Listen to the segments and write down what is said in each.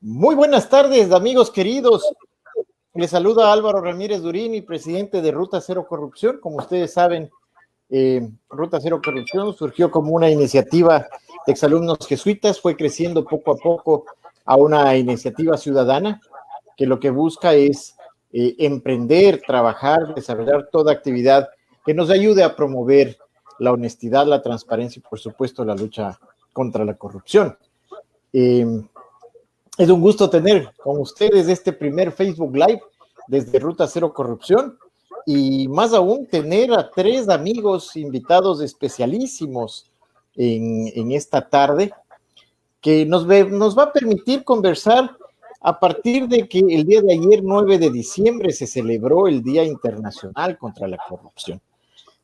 Muy buenas tardes, amigos queridos. Les saluda Álvaro Ramírez Durini, presidente de Ruta Cero Corrupción. Como ustedes saben, Ruta Cero Corrupción surgió como una iniciativa de exalumnos jesuitas, fue creciendo poco a poco a una iniciativa ciudadana que lo que busca es emprender, trabajar, desarrollar toda actividad que nos ayude a promover la honestidad, la transparencia y, por supuesto, la lucha contra la corrupción. Es un gusto tener con ustedes este primer Facebook Live desde Ruta Cero Corrupción y más aún tener a 3 amigos invitados especialísimos en esta tarde que nos va a permitir conversar a partir de que el día de ayer, 9 de diciembre, se celebró el Día Internacional contra la Corrupción.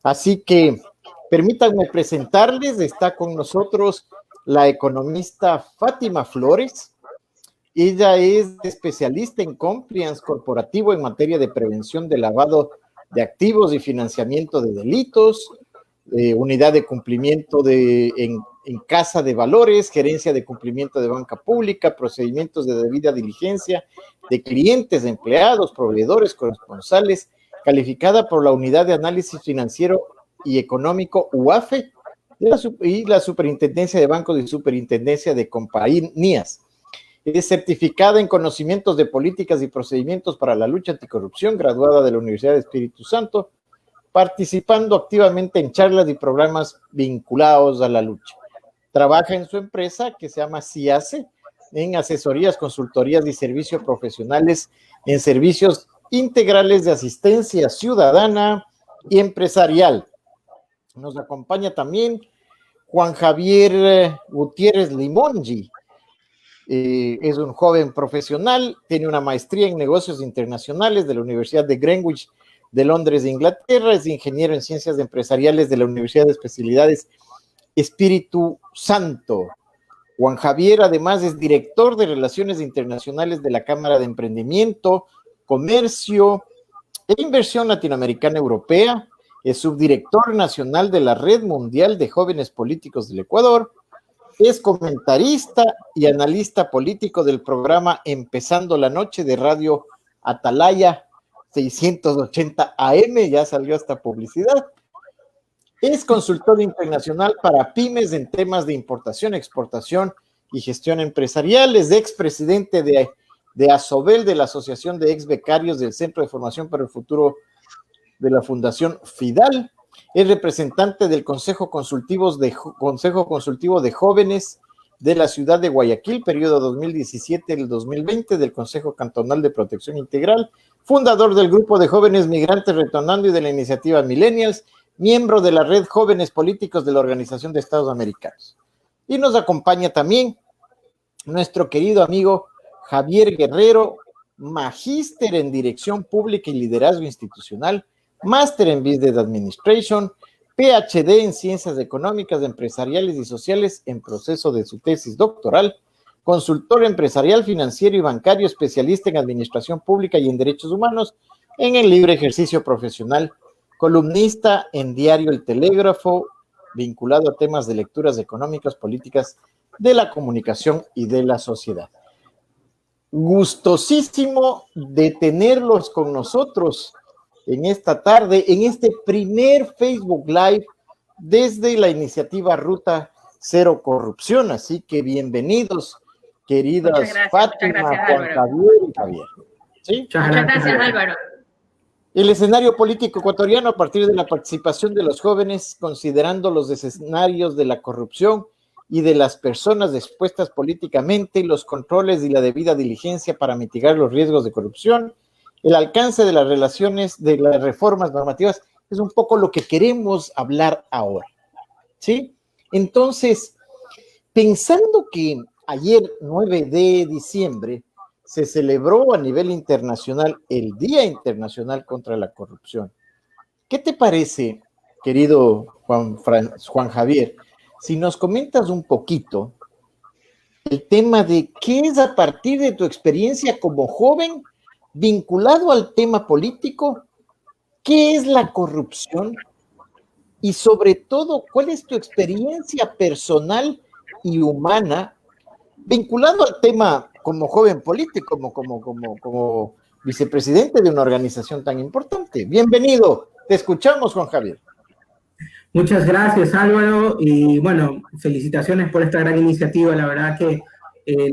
Así que permítanme presentarles, está con nosotros la economista Fátima Flores. Ella es especialista en compliance corporativo en materia de prevención de lavado de activos y financiamiento de delitos, unidad de cumplimiento en casa de valores, gerencia de cumplimiento de banca pública, procedimientos de debida diligencia de clientes, empleados, proveedores, corresponsales, calificada por la Unidad de Análisis Financiero y Económico UAFE y la Superintendencia de Bancos y Superintendencia de Compañías. Es certificada en conocimientos de políticas y procedimientos para la lucha anticorrupción, graduada de la Universidad de Espíritu Santo, participando activamente en charlas y programas vinculados a la lucha. Trabaja en su empresa que se llama CIACE, en asesorías, consultorías y servicios profesionales en servicios integrales de asistencia ciudadana y empresarial. Nos acompaña también Juan Javier Gutiérrez Limongi. Es un joven profesional, tiene una maestría en negocios internacionales de la Universidad de Greenwich de Londres, Inglaterra, es ingeniero en ciencias empresariales de la Universidad de Especialidades Espíritu Santo. Juan Javier además es director de Relaciones Internacionales de la Cámara de Emprendimiento, Comercio e Inversión Latinoamericana Europea, es subdirector nacional de la Red Mundial de Jóvenes Políticos del Ecuador, es comentarista y analista político del programa Empezando la Noche de Radio Atalaya 680 AM, ya salió esta publicidad. Es consultor internacional para pymes en temas de importación, exportación y gestión empresarial. Es expresidente de ASOBEL, de la Asociación de Ex Becarios del Centro de Formación para el Futuro de la Fundación FIDAL. Es representante del Consejo Consultivo de Jóvenes de la ciudad de Guayaquil, periodo 2017 al 2020, del Consejo Cantonal de Protección Integral, fundador del Grupo de Jóvenes Migrantes Retornando y de la iniciativa Millennials, miembro de la Red Jóvenes Políticos de la Organización de Estados Americanos. Y nos acompaña también nuestro querido amigo Javier Guerrero, magíster en Dirección Pública y Liderazgo Institucional, máster en Business Administration, PhD en Ciencias Económicas, Empresariales y Sociales en proceso de su tesis doctoral, consultor empresarial, financiero y bancario, especialista en Administración Pública y en Derechos Humanos en el libre ejercicio profesional, columnista en Diario El Telégrafo, vinculado a temas de lecturas económicas, políticas de la comunicación y de la sociedad. Gustosísimo de tenerlos con nosotros en esta tarde, en este primer Facebook Live desde la iniciativa Ruta Cero Corrupción. Así que bienvenidos, queridas Fátima, Juan Javier y Javier. ¿Sí? Muchas gracias, Álvaro. El escenario político ecuatoriano a partir de la participación de los jóvenes, considerando los escenarios de la corrupción y de las personas expuestas políticamente, los controles y la debida diligencia para mitigar los riesgos de corrupción, el alcance de las relaciones, de las reformas normativas, es un poco lo que queremos hablar ahora, ¿sí? Entonces, pensando que ayer, 9 de diciembre, se celebró a nivel internacional el Día Internacional contra la Corrupción, ¿qué te parece, querido Juan Javier, si nos comentas un poquito el tema de qué es a partir de tu experiencia como joven vinculado al tema político, qué es la corrupción y sobre todo, cuál es tu experiencia personal y humana vinculado al tema como joven político, como vicepresidente de una organización tan importante. Bienvenido, te escuchamos, Juan Javier. Muchas gracias, Álvaro, y bueno, felicitaciones por esta gran iniciativa. La verdad que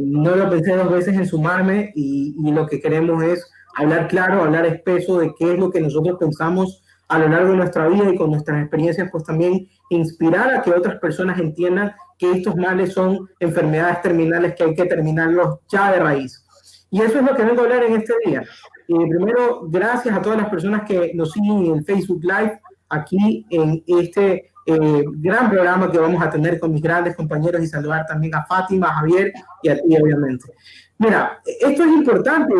no lo pensé dos veces en sumarme y lo que queremos es hablar claro, hablar espeso de qué es lo que nosotros pensamos a lo largo de nuestra vida y con nuestras experiencias, pues también inspirar a que otras personas entiendan que estos males son enfermedades terminales que hay que terminarlos ya de raíz. Y eso es lo que vengo a hablar en este día. Primero, gracias a todas las personas que nos siguen en Facebook Live, aquí en este gran programa que vamos a tener con mis grandes compañeros, y saludar también a Fátima, a Javier y a ti, obviamente. Mira, esto es importante,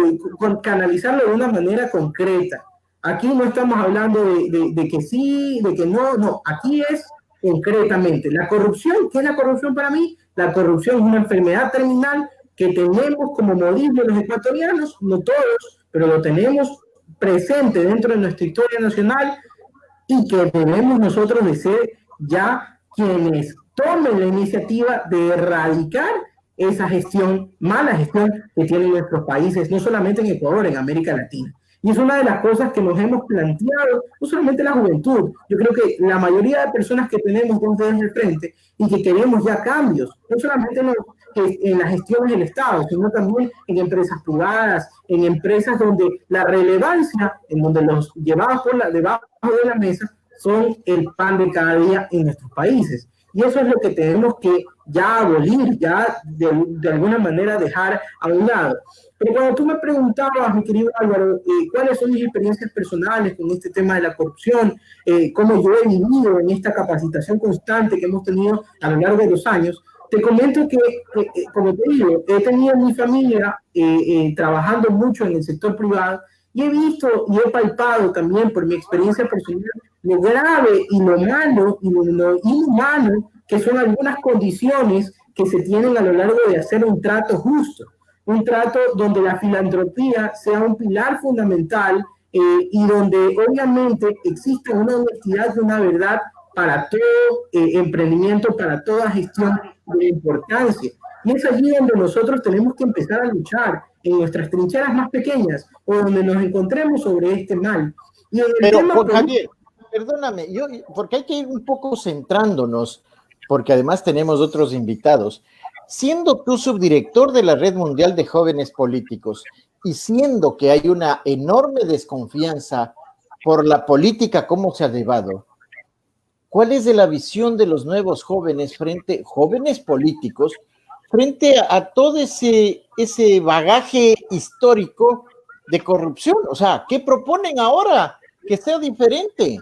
canalizarlo de una manera concreta. Aquí no estamos hablando de que sí, de que no, no, aquí es concretamente. La corrupción, ¿qué es la corrupción para mí? La corrupción es una enfermedad terminal que tenemos como modismo los ecuatorianos, no todos, pero lo tenemos presente dentro de nuestra historia nacional, y que debemos nosotros de ser ya quienes tomen la iniciativa de erradicar esa gestión, mala gestión que tienen nuestros países, no solamente en Ecuador, en América Latina. Y es una de las cosas que nos hemos planteado, no solamente la juventud, yo creo que la mayoría de personas que tenemos dos dedos de frente y que queremos ya cambios, no solamente en las gestiones del Estado, sino también en empresas privadas, en empresas donde la relevancia, en donde los llevados debajo de la mesa son el pan de cada día en nuestros países. Y eso es lo que tenemos que ya abolir, ya de alguna manera dejar a un lado. Pero cuando tú me preguntabas, mi querido Álvaro, cuáles son mis experiencias personales con este tema de la corrupción, cómo yo he vivido en esta capacitación constante que hemos tenido a lo largo de los años, te comento que, como te digo, he tenido en mi familia trabajando mucho en el sector privado, y he visto y he palpado también por mi experiencia personal lo grave y lo malo y lo inhumano que son algunas condiciones que se tienen a lo largo de hacer un trato justo, un trato donde la filantropía sea un pilar fundamental, y donde obviamente existe una honestidad y una verdad para todo emprendimiento, para toda gestión de importancia. Y es allí donde nosotros tenemos que empezar a luchar, en nuestras trincheras más pequeñas o donde nos encontremos sobre este mal. Y en el Pero, tema Juan Javier, perdóname, porque hay que ir un poco centrándonos, porque además tenemos otros invitados. Siendo tú subdirector de la Red Mundial de Jóvenes Políticos y siendo que hay una enorme desconfianza por la política, cómo se ha llevado, ¿cuál es de la visión de los nuevos jóvenes jóvenes políticos, frente a todo ese bagaje histórico de corrupción? O sea, ¿qué proponen ahora que sea diferente?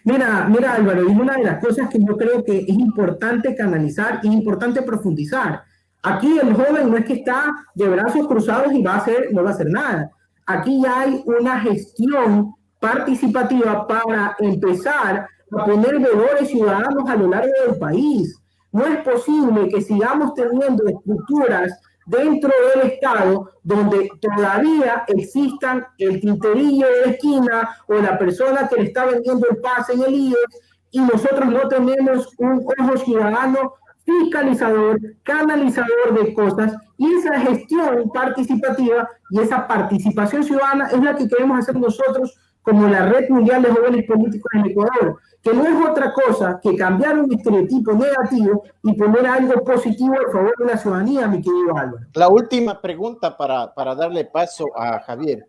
Mira, Álvaro, y una de las cosas que yo creo que es importante canalizar, es importante profundizar. Aquí el joven no es que está de brazos cruzados y no va a hacer nada. Aquí ya hay una gestión participativa para empezar a poner valores ciudadanos a lo largo del país. No es posible que sigamos teniendo estructuras dentro del Estado donde todavía existan el tinterillo de la esquina o la persona que le está vendiendo el pase en el IES, y nosotros no tenemos un ojo ciudadano fiscalizador, canalizador de cosas, y esa gestión participativa y esa participación ciudadana es la que queremos hacer nosotros como la Red Mundial de Jóvenes Políticos en Ecuador, que no es otra cosa que cambiar un estereotipo negativo y poner algo positivo a favor de la ciudadanía, mi querido Álvaro. La última pregunta para darle paso a Javier.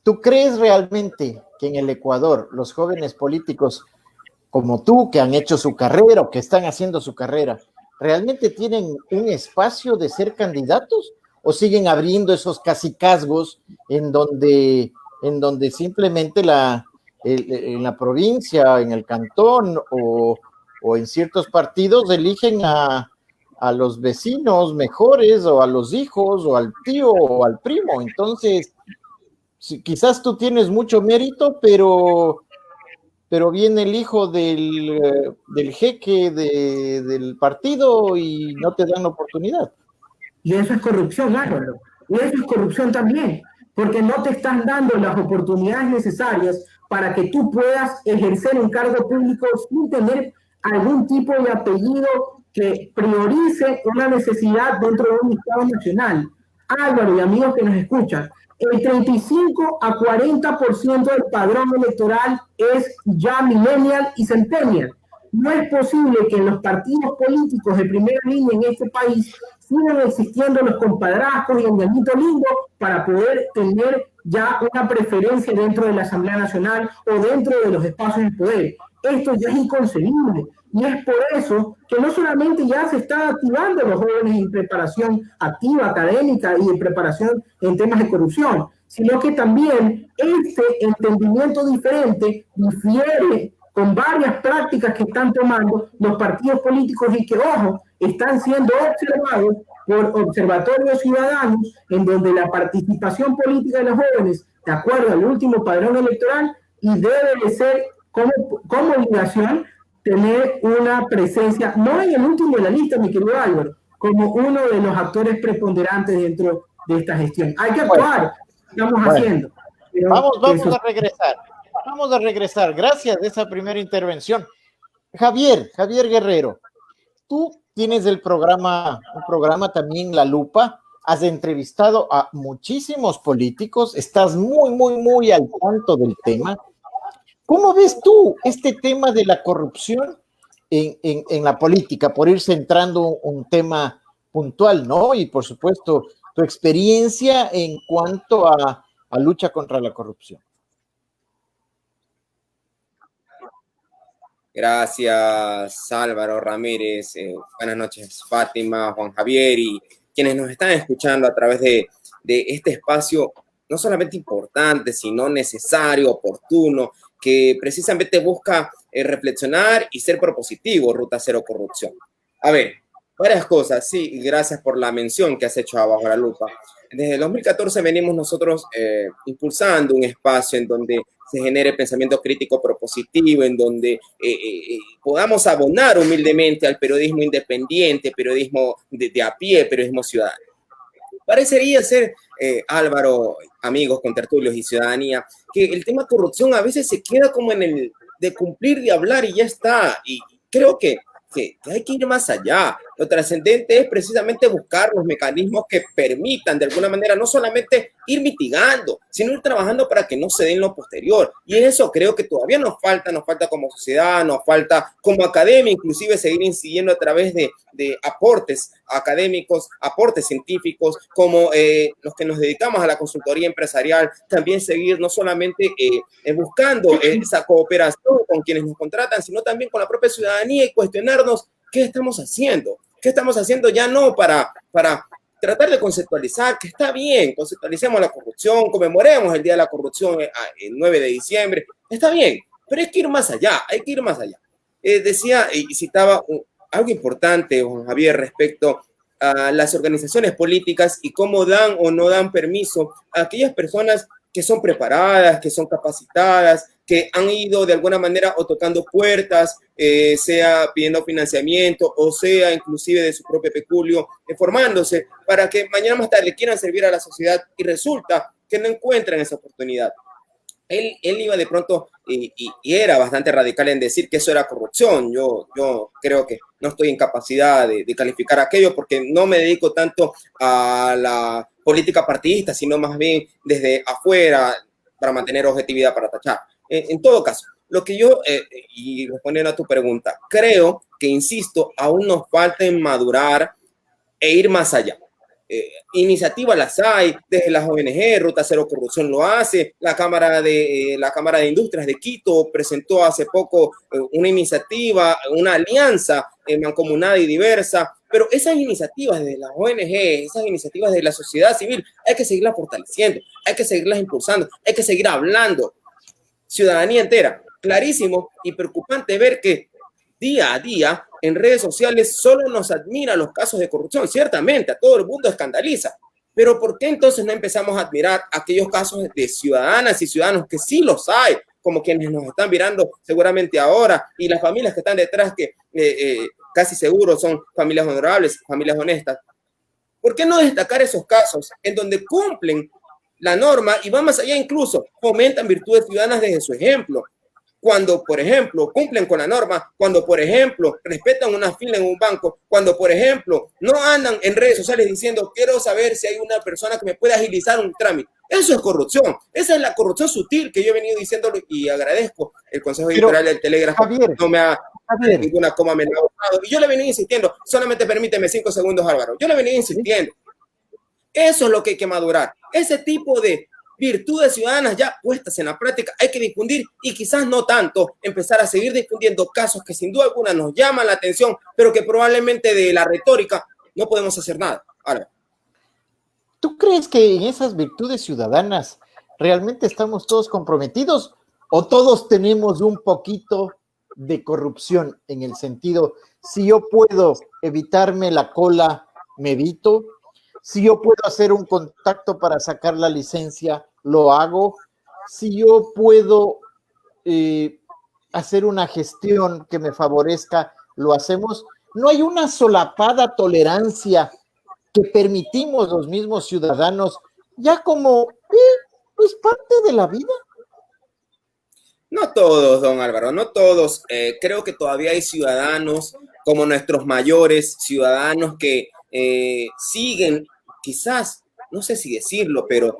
¿Tú crees realmente que en el Ecuador los jóvenes políticos como tú, que han hecho su carrera o que están haciendo su carrera, realmente tienen un espacio de ser candidatos o siguen abriendo esos cacicazgos en donde simplemente en la provincia, en el cantón o en ciertos partidos eligen a los vecinos mejores o a los hijos o al tío o al primo? Entonces, quizás tú tienes mucho mérito, pero viene el hijo del jeque del partido y no te dan la oportunidad. Y eso es corrupción, Álvaro. Y eso es corrupción también, porque no te están dando las oportunidades necesarias para que tú puedas ejercer un cargo público sin tener algún tipo de apellido que priorice una necesidad dentro de un Estado nacional. Álvaro y amigos que nos escuchan, el 35 a 40% del padrón electoral es ya millennial y centennial. No es posible que en los partidos políticos de primera línea en este país sigan existiendo los compadrazgos y el ñañito lindo para poder tener ya una preferencia dentro de la Asamblea Nacional o dentro de los espacios de poder. Esto ya es inconcebible. Y es por eso que no solamente ya se están activando los jóvenes en preparación activa, académica y en preparación en temas de corrupción, sino que también este entendimiento diferente difiere con varias prácticas que están tomando los partidos políticos y que, ojo, están siendo observados por observatorios ciudadanos en donde la participación política de los jóvenes, de acuerdo al último padrón electoral, y debe de ser como obligación tener una presencia, no en el último de la lista, mi querido Álvaro, como uno de los actores preponderantes dentro de esta gestión. Hay que actuar, estamos haciendo. Pero vamos a regresar. Vamos a regresar. Gracias de esa primera intervención. Javier Guerrero, tú tienes un programa también, La Lupa. Has entrevistado a muchísimos políticos, estás muy al tanto del tema. ¿Cómo ves tú este tema de la corrupción en la política, por ir centrando un tema puntual, ¿no? Y por supuesto, tu experiencia en cuanto a lucha contra la corrupción. Gracias, Álvaro Ramírez. Buenas noches, Fátima, Juan Javier y quienes nos están escuchando a través de este espacio, no solamente importante, sino necesario, oportuno, que precisamente busca reflexionar y ser propositivo, Ruta Cero Corrupción. A ver, varias cosas. Sí, gracias por la mención que has hecho a Bajo la Lupa. Desde el 2014 venimos nosotros impulsando un espacio en donde se genere pensamiento crítico propositivo, en donde podamos abonar humildemente al periodismo independiente, periodismo de a pie, periodismo ciudadano. Parecería ser, Álvaro, amigos, contertulios y ciudadanía, que el tema corrupción a veces se queda como en el de cumplir, de hablar y ya está. Y creo que hay que ir más allá. Lo trascendente es precisamente buscar los mecanismos que permitan de alguna manera no solamente ir mitigando, sino ir trabajando para que no se den lo posterior. Y eso creo que todavía nos falta como sociedad, nos falta como academia, inclusive seguir incidiendo a través de aportes académicos, aportes científicos, como los que nos dedicamos a la consultoría empresarial, también seguir no solamente buscando esa cooperación con quienes nos contratan, sino también con la propia ciudadanía y cuestionarnos qué estamos haciendo. ¿Qué estamos haciendo? Ya no para tratar de conceptualizar, que está bien, conceptualicemos la corrupción, conmemoremos el Día de la Corrupción el 9 de diciembre, está bien, pero hay que ir más allá, hay que ir más allá. Decía y citaba algo importante, Juan Javier, respecto a las organizaciones políticas y cómo dan o no dan permiso a aquellas personas que son preparadas, que son capacitadas, que han ido de alguna manera o tocando puertas, sea pidiendo financiamiento o sea inclusive de su propio peculio, formándose para que mañana más tarde quieran servir a la sociedad y resulta que no encuentran esa oportunidad. Él iba de pronto y era bastante radical en decir que eso era corrupción. Yo creo que no estoy en capacidad de calificar aquello porque no me dedico tanto a la política partidista, sino más bien desde afuera para mantener objetividad, para tachar. En todo caso, lo que yo, y respondiendo a tu pregunta, creo que, insisto, aún nos falta en madurar e ir más allá. Iniciativas las hay, desde las ONG, Ruta Cero Corrupción lo hace, la Cámara de Industrias de Quito presentó hace poco una iniciativa, una alianza mancomunada y diversa, pero esas iniciativas de las ONG, esas iniciativas de la sociedad civil, hay que seguirlas fortaleciendo, hay que seguirlas impulsando, hay que seguir hablando. Ciudadanía entera, clarísimo y preocupante ver que día a día en redes sociales solo nos admira los casos de corrupción. Ciertamente, a todo el mundo escandaliza. Pero ¿por qué entonces no empezamos a admirar aquellos casos de ciudadanas y ciudadanos que sí los hay, como quienes nos están mirando seguramente ahora, y las familias que están detrás que casi seguro son familias honorables, familias honestas? ¿Por qué no destacar esos casos en donde cumplen la norma y van más allá, incluso fomentan virtudes ciudadanas desde su ejemplo? cuando, por ejemplo, cumplen con la norma, cuando, por ejemplo, respetan una fila en un banco, cuando, por ejemplo, no andan en redes sociales diciendo, quiero saber si hay una persona que me puede agilizar un trámite. Eso es corrupción. Esa es la corrupción sutil que yo he venido diciendo y agradezco el Consejo Editorial del Telégrafo. Javier, no me ha Javier, ninguna coma me la ha botado. Y yo le venía insistiendo, solamente permíteme 5 segundos, Álvaro. Yo le venía insistiendo. Eso es lo que hay que madurar. Ese tipo de virtudes ciudadanas ya puestas en la práctica hay que difundir y quizás no tanto empezar a seguir difundiendo casos que sin duda alguna nos llaman la atención, pero que probablemente de la retórica no podemos hacer nada. Ahora, ¿tú crees que en esas virtudes ciudadanas realmente estamos todos comprometidos o todos tenemos un poquito de corrupción en el sentido, si yo puedo evitarme la cola, me evito? Si yo puedo hacer un contacto para sacar la licencia, lo hago. Si yo puedo hacer una gestión que me favorezca, lo hacemos. No hay una solapada tolerancia que permitimos los mismos ciudadanos, ya como es parte de la vida. no todos, don Álvaro, no todos. Creo que todavía hay ciudadanos como nuestros mayores, ciudadanos que siguen, quizás, no sé si decirlo, pero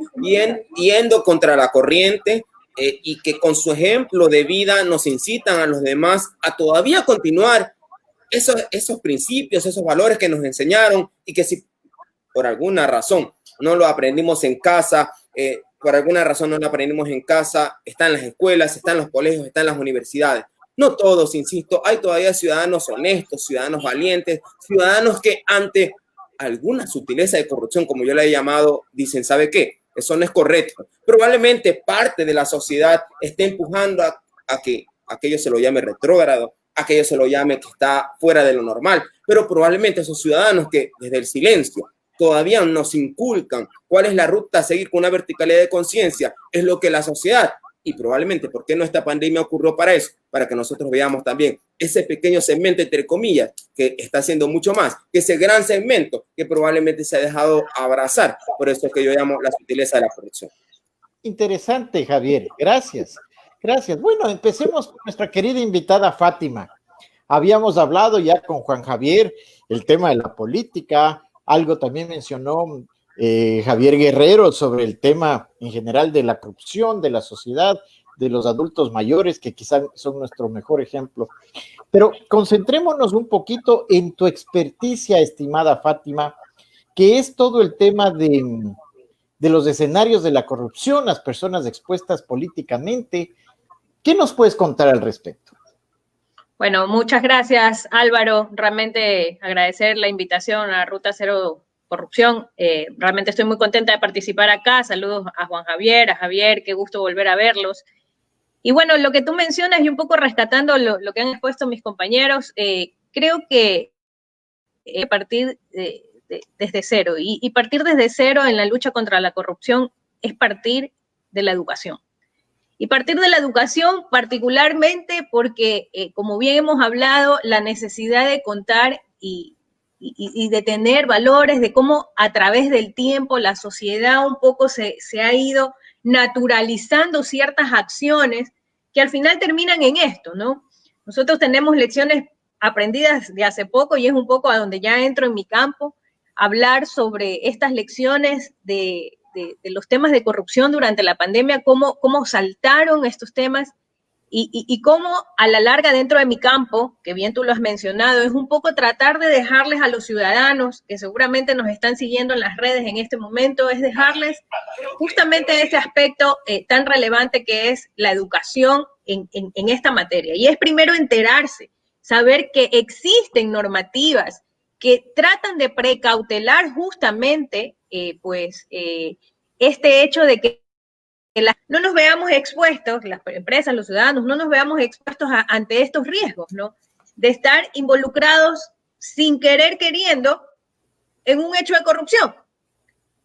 yendo contra la corriente y que con su ejemplo de vida nos incitan a los demás a todavía continuar esos principios, esos valores que nos enseñaron y que si por alguna razón no lo aprendimos en casa, por alguna razón no lo aprendimos en casa, está en las escuelas, está en los colegios, está en las universidades. No todos, insisto, hay todavía ciudadanos honestos, ciudadanos valientes, ciudadanos que ante alguna sutileza de corrupción, como yo la he llamado, dicen, ¿sabe qué? Eso no es correcto. Probablemente parte de la sociedad esté empujando a que aquello se lo llame retrógrado, aquello se lo llame que está fuera de lo normal, pero probablemente esos ciudadanos que desde el silencio todavía nos inculcan cuál es la ruta a seguir con una verticalidad de conciencia, es lo que la sociedad, y probablemente, ¿por qué no esta pandemia ocurrió para eso? Para que nosotros veamos también ese pequeño segmento, entre comillas, que está haciendo mucho más que ese gran segmento que probablemente se ha dejado abrazar. Por eso es que yo llamo la sutileza de la corrupción. Interesante, Javier. Gracias. Gracias. Bueno, empecemos con nuestra querida invitada Fátima. Habíamos hablado ya con Juan Javier el tema de la política, algo también mencionó Javier Guerrero sobre el tema en general de la corrupción, de la sociedad, de los adultos mayores, que quizás son nuestro mejor ejemplo. Pero concentrémonos un poquito en tu experticia, estimada Fátima, que es todo el tema de los escenarios de la corrupción, las personas expuestas políticamente. ¿Qué nos puedes contar al respecto? Bueno, muchas gracias, Álvaro. Realmente agradecer la invitación a Ruta Cero Corrupción. Realmente estoy muy contenta de participar acá. Saludos a Juan Javier, a Javier, qué gusto volver a verlos. Y bueno, lo que tú mencionas y un poco rescatando lo que han expuesto mis compañeros, creo que partir desde cero. Y partir desde cero en la lucha contra la corrupción es partir de la educación. Y partir de la educación particularmente porque, como bien hemos hablado, la necesidad de contar y de tener valores, de cómo a través del tiempo la sociedad un poco se ha ido naturalizando ciertas acciones que al final terminan en esto, ¿no? Nosotros tenemos lecciones aprendidas de hace poco y es un poco a donde ya entro en mi campo, hablar sobre estas lecciones de los temas de corrupción durante la pandemia, cómo saltaron estos temas y cómo a la larga dentro de mi campo, que bien tú lo has mencionado, es un poco tratar de dejarles a los ciudadanos que seguramente nos están siguiendo en las redes en este momento, es dejarles justamente ese aspecto tan relevante que es la educación en esta materia. Y es primero enterarse, saber que existen normativas que tratan de precautelar justamente este hecho de que no nos veamos expuestos, las empresas, los ciudadanos, no nos veamos expuestos ante estos riesgos, ¿no? De estar involucrados sin querer queriendo en un hecho de corrupción.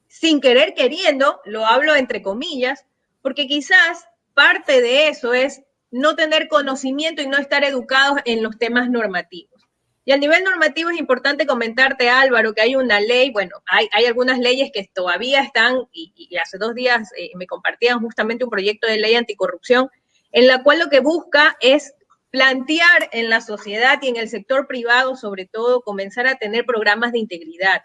Sin querer queriendo, lo hablo entre comillas, porque quizás parte de eso es no tener conocimiento y no estar educados en los temas normativos. Y a nivel normativo es importante comentarte, Álvaro, que hay una ley, bueno, hay algunas leyes que todavía están, y hace 2 días me compartían justamente un proyecto de ley anticorrupción en la cual lo que busca es plantear en la sociedad y en el sector privado, sobre todo, comenzar a tener programas de integridad,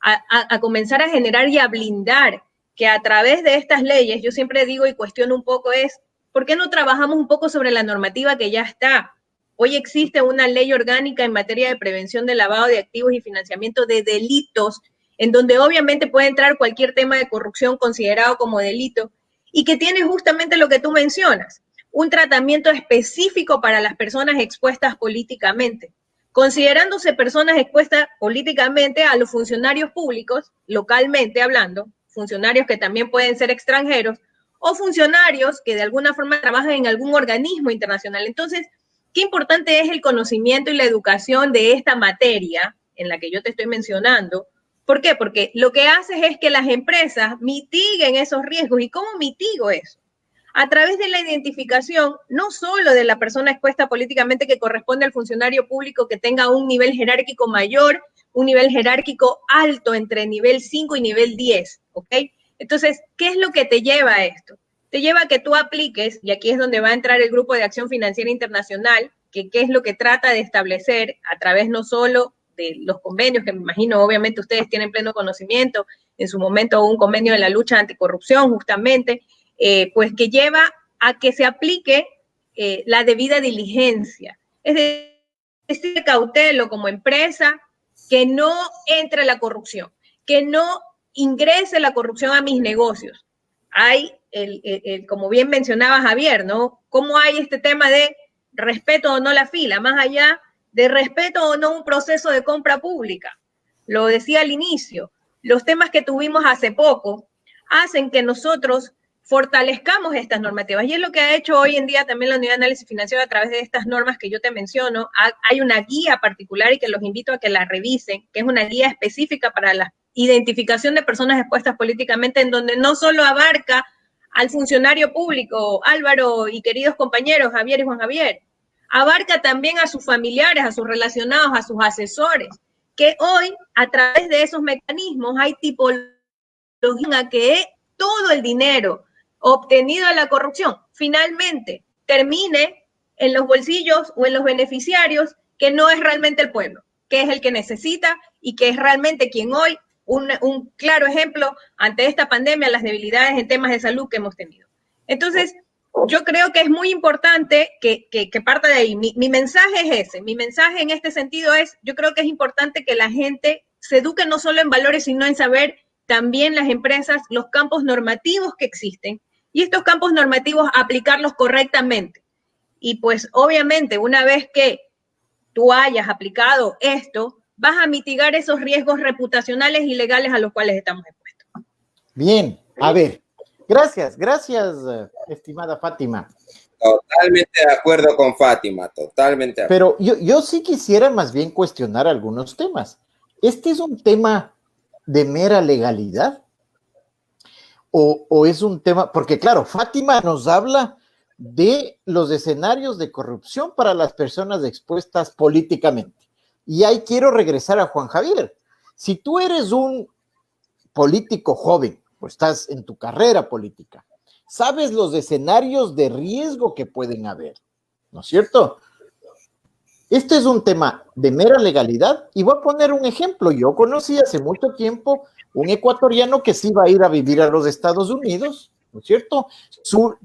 a comenzar a generar y a blindar que a través de estas leyes, yo siempre digo y cuestiono un poco es, ¿por qué no trabajamos un poco sobre la normativa que ya está? Hoy existe una ley orgánica en materia de prevención del lavado de activos y financiamiento de delitos, en donde obviamente puede entrar cualquier tema de corrupción considerado como delito, y que tiene justamente lo que tú mencionas, un tratamiento específico para las personas expuestas políticamente, considerándose personas expuestas políticamente a los funcionarios públicos, localmente hablando, funcionarios que también pueden ser extranjeros, o funcionarios que de alguna forma trabajan en algún organismo internacional. Entonces, qué importante es el conocimiento y la educación de esta materia en la que yo te estoy mencionando. ¿Por qué? Porque lo que haces es que las empresas mitiguen esos riesgos. ¿Y cómo mitigo eso? A través de la identificación, no solo de la persona expuesta políticamente que corresponde al funcionario público que tenga un nivel jerárquico mayor, un nivel jerárquico alto entre nivel 5 y nivel 10, ¿ok? Entonces, ¿qué es lo que te lleva a esto? Te lleva a que tú apliques, y aquí es donde va a entrar el Grupo de Acción Financiera Internacional, que qué es lo que trata de establecer a través no solo de los convenios, que me imagino obviamente ustedes tienen pleno conocimiento, en su momento hubo un convenio de la lucha anticorrupción justamente, pues que lleva a que se aplique la debida diligencia. Es decir, cautelo como empresa que no entre la corrupción, que no ingrese la corrupción a mis negocios. Hay, como bien mencionaba Javier, ¿no? ¿Cómo hay este tema de respeto o no la fila? Más allá de respeto o no un proceso de compra pública. Lo decía al inicio, los temas que tuvimos hace poco hacen que nosotros fortalezcamos estas normativas. Y es lo que ha hecho hoy en día también la Unidad de Análisis Financiero a través de estas normas que yo te menciono. Hay una guía particular y que los invito a que la revisen, que es una guía específica para la identificación de personas expuestas políticamente, en donde no solo abarca al funcionario público, Álvaro y queridos compañeros, Javier y Juan Javier, abarca también a sus familiares, a sus relacionados, a sus asesores, que hoy, a través de esos mecanismos, hay tipología que todo el dinero obtenido de la corrupción finalmente termine en los bolsillos o en los beneficiarios, que no es realmente el pueblo, que es el que necesita y que es realmente quien hoy, un claro ejemplo ante esta pandemia, las debilidades en temas de salud que hemos tenido. Entonces, yo creo que es muy importante que parta de ahí. Mi mensaje es ese. Mi mensaje en este sentido es, yo creo que es importante que la gente se eduque no solo en valores, sino en saber también las empresas, los campos normativos que existen, y estos campos normativos aplicarlos correctamente. Y pues obviamente una vez que tú hayas aplicado esto, vas a mitigar esos riesgos reputacionales y legales a los cuales estamos expuestos. Bien, a ver, gracias, estimada Fátima. Totalmente de acuerdo con Fátima, totalmente de acuerdo. Pero yo sí quisiera más bien cuestionar algunos temas. ¿Este es un tema de mera legalidad? ¿O es un tema? Porque claro, Fátima nos habla de los escenarios de corrupción para las personas expuestas políticamente. Y ahí quiero regresar a Juan Javier. Si tú eres un político joven o estás en tu carrera política, sabes los escenarios de riesgo que pueden haber, ¿no es cierto? Este es un tema de mera legalidad y voy a poner un ejemplo. Yo conocí hace mucho tiempo un ecuatoriano que se iba a ir a vivir a los Estados Unidos, ¿no es cierto?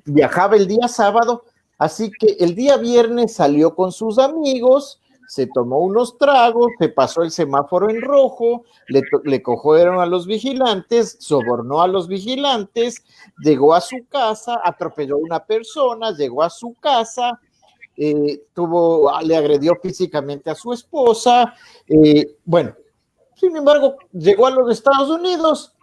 Viajaba el día sábado, así que el día viernes salió con sus amigos, se tomó unos tragos, se pasó el semáforo en rojo, le cogieron a los vigilantes, sobornó a los vigilantes, llegó a su casa, atropelló a una persona, llegó a su casa, le agredió físicamente a su esposa, bueno, sin embargo, llegó a los Estados Unidos,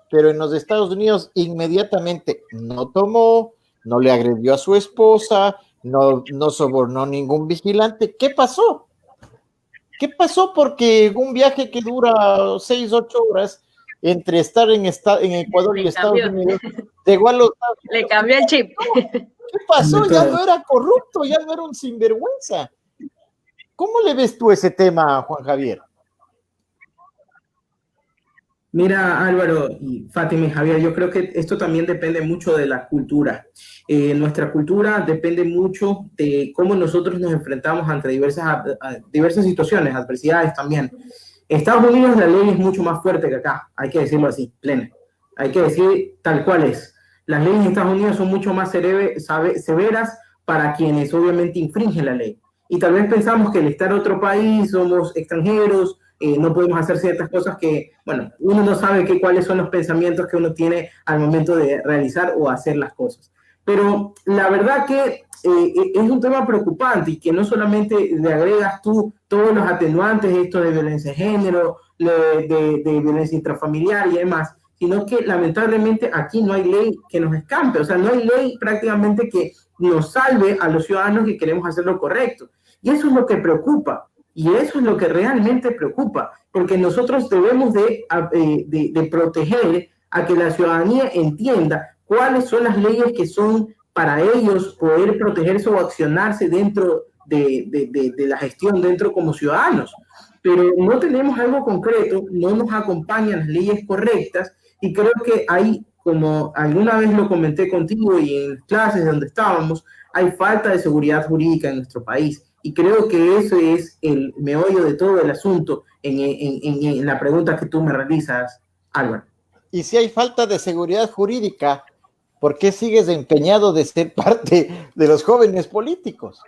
pero en los Estados Unidos inmediatamente no tomó, no le agredió a su esposa, no sobornó ningún vigilante. ¿Qué pasó? ¿Qué pasó? Porque un viaje que dura 6, 8 horas entre estar en Ecuador y Estados Unidos, llegó a los Estados Unidos. Le cambió el chip. ¿Qué pasó? Ya no era corrupto, ya no era un sinvergüenza. ¿Cómo le ves tú ese tema, Juan Javier? Mira, Álvaro y Fátima y Javier, yo creo que esto también depende mucho de la cultura. Nuestra cultura depende mucho de cómo nosotros nos enfrentamos ante diversas situaciones, adversidades también. En Estados Unidos la ley es mucho más fuerte que acá, hay que decirlo así, plena. Hay que decir tal cual es. Las leyes en Estados Unidos son mucho más severas para quienes obviamente infringen la ley. Y tal vez pensamos que al estar en otro país somos extranjeros, no podemos hacer ciertas cosas que, bueno, uno no sabe cuáles son los pensamientos que uno tiene al momento de realizar o hacer las cosas. Pero la verdad que es un tema preocupante y que no solamente le agregas tú todos los atenuantes, esto de violencia de género, de violencia intrafamiliar y demás, sino que lamentablemente aquí no hay ley que nos escampe, o sea, no hay ley prácticamente que nos salve a los ciudadanos que queremos hacer lo correcto. Y eso es lo que preocupa. Y eso es lo que realmente preocupa, porque nosotros debemos de proteger a que la ciudadanía entienda cuáles son las leyes que son para ellos poder protegerse o accionarse dentro de la gestión, dentro como ciudadanos. Pero no tenemos algo concreto, no nos acompañan las leyes correctas y creo que hay, como alguna vez lo comenté contigo y en clases donde estábamos, hay falta de seguridad jurídica en nuestro país. Y creo que eso es el meollo de todo el asunto en la pregunta que tú me realizas, Álvaro. Y si hay falta de seguridad jurídica, ¿por qué sigues empeñado de ser parte de los jóvenes políticos?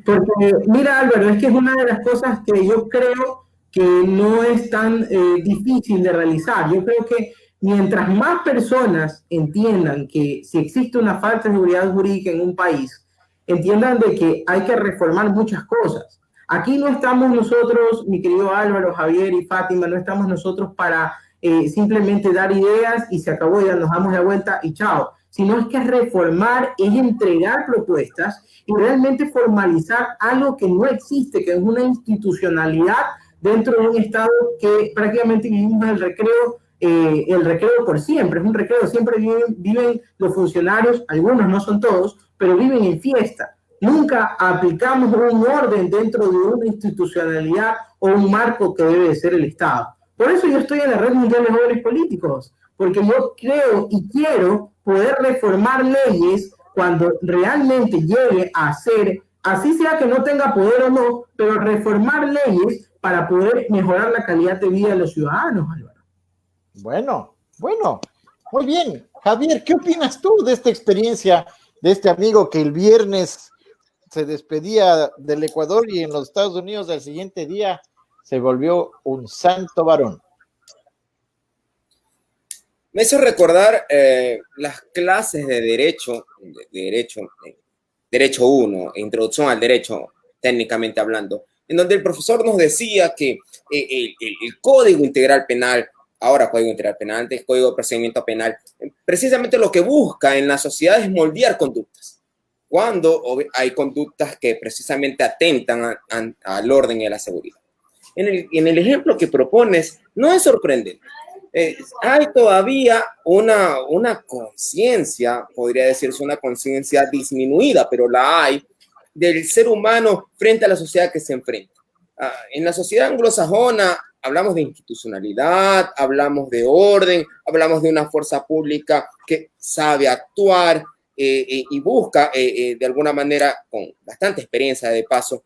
Porque, mira, Álvaro, es que es una de las cosas que yo creo que no es tan difícil de realizar. Yo creo que mientras más personas entiendan que si existe una falta de seguridad jurídica en un país, entiendan de que hay que reformar muchas cosas. Aquí no estamos nosotros, mi querido Álvaro, Javier y Fátima, no estamos nosotros para simplemente dar ideas y se acabó, ya nos damos la vuelta y chao. Sino es que reformar, es entregar propuestas y realmente formalizar algo que no existe, que es una institucionalidad dentro de un Estado que prácticamente vivimos el recreo por siempre, es un recreo, siempre viven los funcionarios, algunos no son todos, pero viven en fiesta. Nunca aplicamos un orden dentro de una institucionalidad o un marco que debe de ser el Estado. Por eso yo estoy en la Red Mundial de Jóvenes Políticos, porque yo creo y quiero poder reformar leyes cuando realmente llegue a ser, así sea que no tenga poder o no, pero reformar leyes para poder mejorar la calidad de vida de los ciudadanos, Álvaro. Bueno, muy bien. Javier, ¿qué opinas tú de esta experiencia de este amigo que el viernes se despedía del Ecuador y en los Estados Unidos al siguiente día se volvió un santo varón? Me hizo recordar las clases de Derecho 1, Introducción al Derecho, técnicamente hablando, en donde el profesor nos decía que el Código Integral Penal, ahora Código Integral Penal, antes Código de Procedimiento Penal, precisamente lo que busca en la sociedad es moldear conductas. Cuando hay conductas que precisamente atentan al orden y a la seguridad. En el ejemplo que propones, no es sorprendente. Hay todavía una conciencia, podría decirse una conciencia disminuida, pero la hay, del ser humano frente a la sociedad que se enfrenta. En la sociedad anglosajona hablamos de institucionalidad, hablamos de orden, hablamos de una fuerza pública que sabe actuar y busca de alguna manera, con bastante experiencia de paso,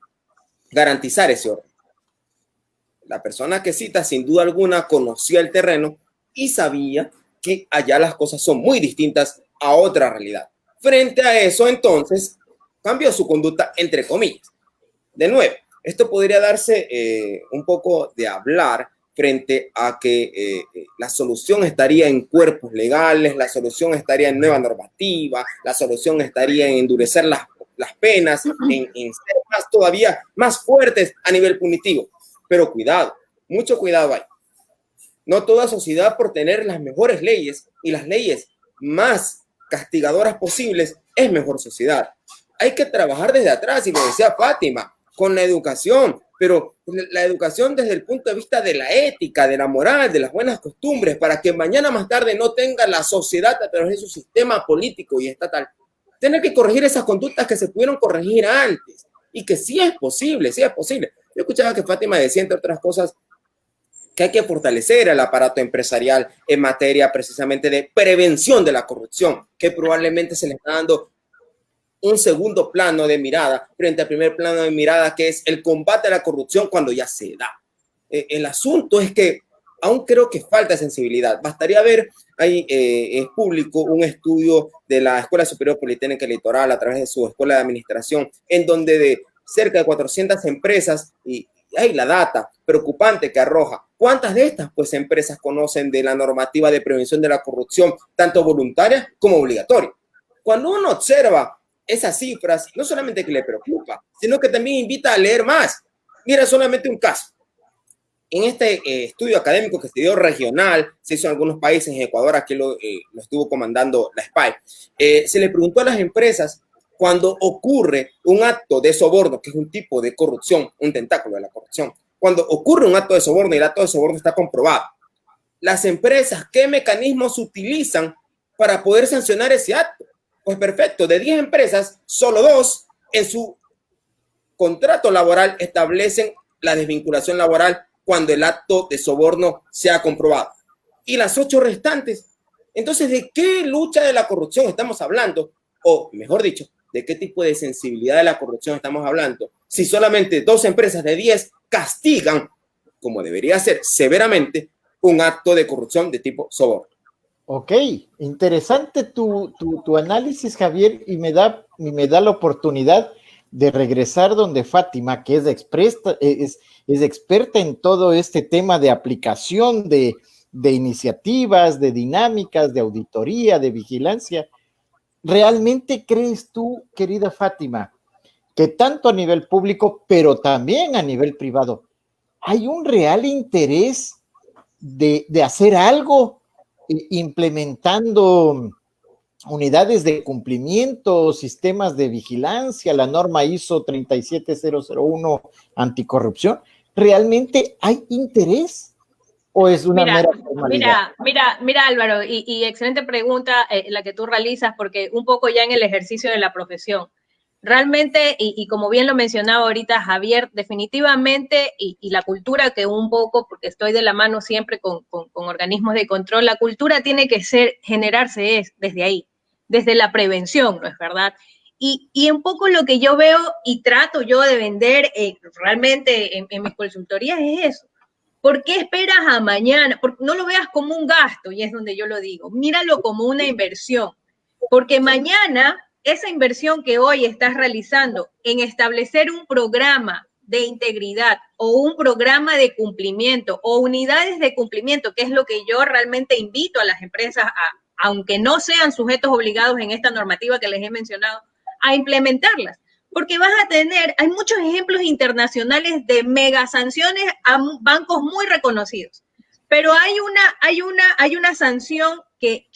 garantizar ese orden. La persona que cita, sin duda alguna, conocía el terreno y sabía que allá las cosas son muy distintas a otra realidad. Frente a eso, entonces, cambió su conducta, entre comillas. De nuevo, esto podría darse un poco de hablar frente a que la solución estaría en cuerpos legales, la solución estaría en nueva normativa, la solución estaría en endurecer las penas, en ser todavía más fuertes a nivel punitivo. Pero cuidado, mucho cuidado hay. No toda sociedad, por tener las mejores leyes y las leyes más castigadoras posibles, es mejor sociedad. Hay que trabajar desde atrás, y lo decía Fátima, con la educación, pero la educación desde el punto de vista de la ética, de la moral, de las buenas costumbres, para que mañana más tarde no tenga la sociedad a través de su sistema político y estatal, tener que corregir esas conductas que se pudieron corregir antes y que sí es posible, sí es posible. Yo escuchaba que Fátima decía, entre otras cosas, que hay que fortalecer el aparato empresarial en materia precisamente de prevención de la corrupción, que probablemente se le está dando un segundo plano de mirada frente al primer plano de mirada, que es el combate a la corrupción cuando ya se da. El asunto es que aún creo que falta sensibilidad. Bastaría ver, ahí es público, un estudio de la Escuela Superior Politécnica Litoral a través de su Escuela de Administración, en donde de cerca de 400 empresas, y hay la data preocupante que arroja, ¿cuántas de estas pues empresas conocen de la normativa de prevención de la corrupción, tanto voluntaria como obligatoria? Cuando uno observa esas cifras, no solamente que le preocupa, sino que también invita a leer más. Mira solamente un caso. En este estudio académico que se dio regional, se hizo en algunos países, en Ecuador, aquí lo estuvo comandando la SPY, se le preguntó a las empresas cuando ocurre un acto de soborno, que es un tipo de corrupción, un tentáculo de la corrupción, cuando ocurre un acto de soborno y el acto de soborno está comprobado, las empresas, ¿qué mecanismos utilizan para poder sancionar ese acto? Pues perfecto, de 10 empresas, solo 2 en su contrato laboral establecen la desvinculación laboral cuando el acto de soborno sea comprobado. Y las 8 restantes. Entonces, ¿de qué lucha de la corrupción estamos hablando? O, mejor dicho, ¿de qué tipo de sensibilidad de la corrupción estamos hablando? Si solamente 2 empresas de 10 castigan, como debería ser severamente, un acto de corrupción de tipo soborno. Ok, interesante tu análisis, Javier, y me da la oportunidad de regresar donde Fátima, que es experta en todo este tema de aplicación de iniciativas, de dinámicas, de auditoría, de vigilancia. ¿Realmente crees tú, querida Fátima, que tanto a nivel público, pero también a nivel privado, hay un real interés de hacer algo implementando unidades de cumplimiento, sistemas de vigilancia, la norma ISO 37001 anticorrupción? ¿Realmente hay interés o es una mera formalidad? Mira, Álvaro, y excelente pregunta la que tú realizas, porque un poco ya en el ejercicio de la profesión. Realmente, y como bien lo mencionaba ahorita Javier, definitivamente, y la cultura que un poco, porque estoy de la mano siempre con organismos de control, la cultura tiene que generarse desde ahí, desde la prevención, ¿no es verdad? Y un poco lo que yo veo y trato yo de vender realmente en mis consultorías es eso. ¿Por qué esperas a mañana? Porque no lo veas como un gasto, y es donde yo lo digo. Míralo como una inversión, porque mañana esa inversión que hoy estás realizando en establecer un programa de integridad o un programa de cumplimiento o unidades de cumplimiento, que es lo que yo realmente invito a las empresas, aunque no sean sujetos obligados en esta normativa que les he mencionado, a implementarlas. Porque vas a tener, hay muchos ejemplos internacionales de mega sanciones a bancos muy reconocidos, pero hay una sanción que